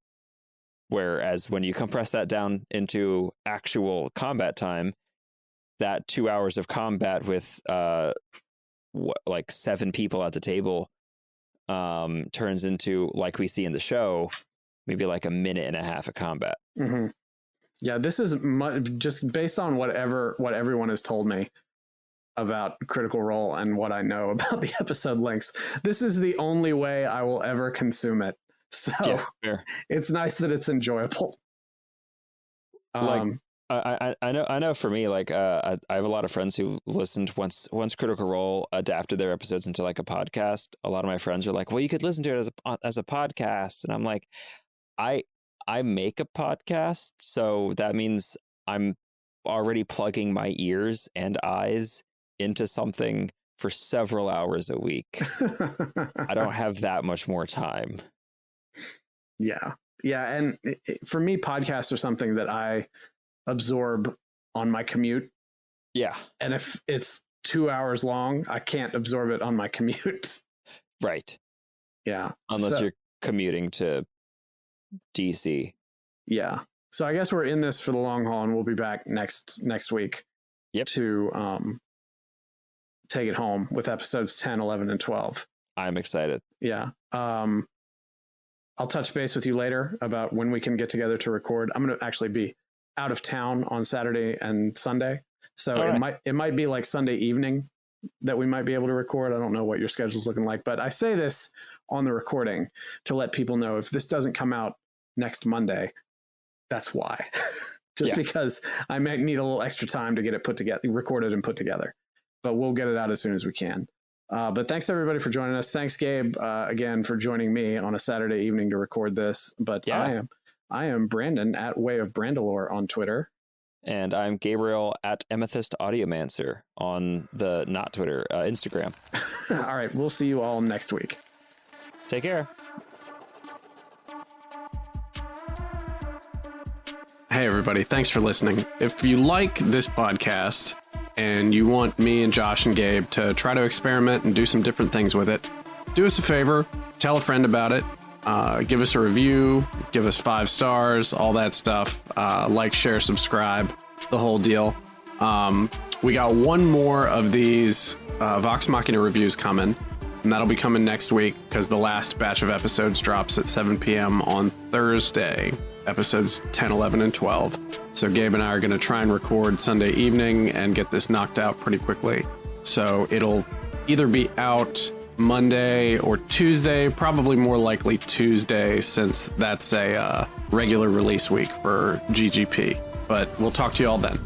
Whereas when you compress that down into actual combat time, that 2 hours of combat with 7 people at the table turns into, like we see in the show, maybe a minute and a half of combat. Yeah, this is just based on what everyone has told me about Critical Role and what I know about the episode links. This is the only way I will ever consume it. So it's nice that it's enjoyable. Like I know for me, like I have a lot of friends who listened once Critical Role adapted their episodes into like a podcast. A lot of my friends are like, well, you could listen to it as a podcast, and I'm like, I make a podcast, so that means I'm already plugging my ears and eyes into something for several hours a week. I don't have that much more time. Yeah. And for me, podcasts are something that I absorb on my commute. Yeah. And if it's 2 hours long, I can't absorb it on my commute. Right. Yeah. Unless you're commuting to DC. Yeah. So I guess we're in this for the long haul, and we'll be back next week. Yep. To take it home with episodes 10, 11, and 12. I'm excited. Yeah. I'll touch base with you later about when we can get together to record. I'm going to actually be out of town on Saturday and Sunday. So it might be like Sunday evening that we might be able to record. I don't know what your schedule's looking like, but I say this on the recording to let people know if this doesn't come out next Monday, that's why. Because I might need a little extra time to get it recorded and put together, but we'll get it out as soon as we can. But thanks everybody for joining us. Thanks, Gabe, again for joining me on a Saturday evening to record this. But I am Brandon at Way of Brandalore on Twitter. And I'm Gabriel at Amethyst Audiomancer on the not Twitter, Instagram. All right. We'll see you all next week. Take care. Hey, everybody. Thanks for listening. If you like this podcast and you want me and Josh and Gabe to try to experiment and do some different things with it, do us a favor, tell a friend about it, give us a review, give us 5 stars, all that stuff, like, share, subscribe, the whole deal. We got one more of these Vox Machina reviews coming, and that'll be coming next week because the last batch of episodes drops at 7 p.m. on Thursday, episodes 10, 11, and 12. So Gabe and I are going to try and record Sunday evening and get this knocked out pretty quickly. So it'll either be out Monday or Tuesday, probably more likely Tuesday, since that's a regular release week for GGP. But we'll talk to you all then.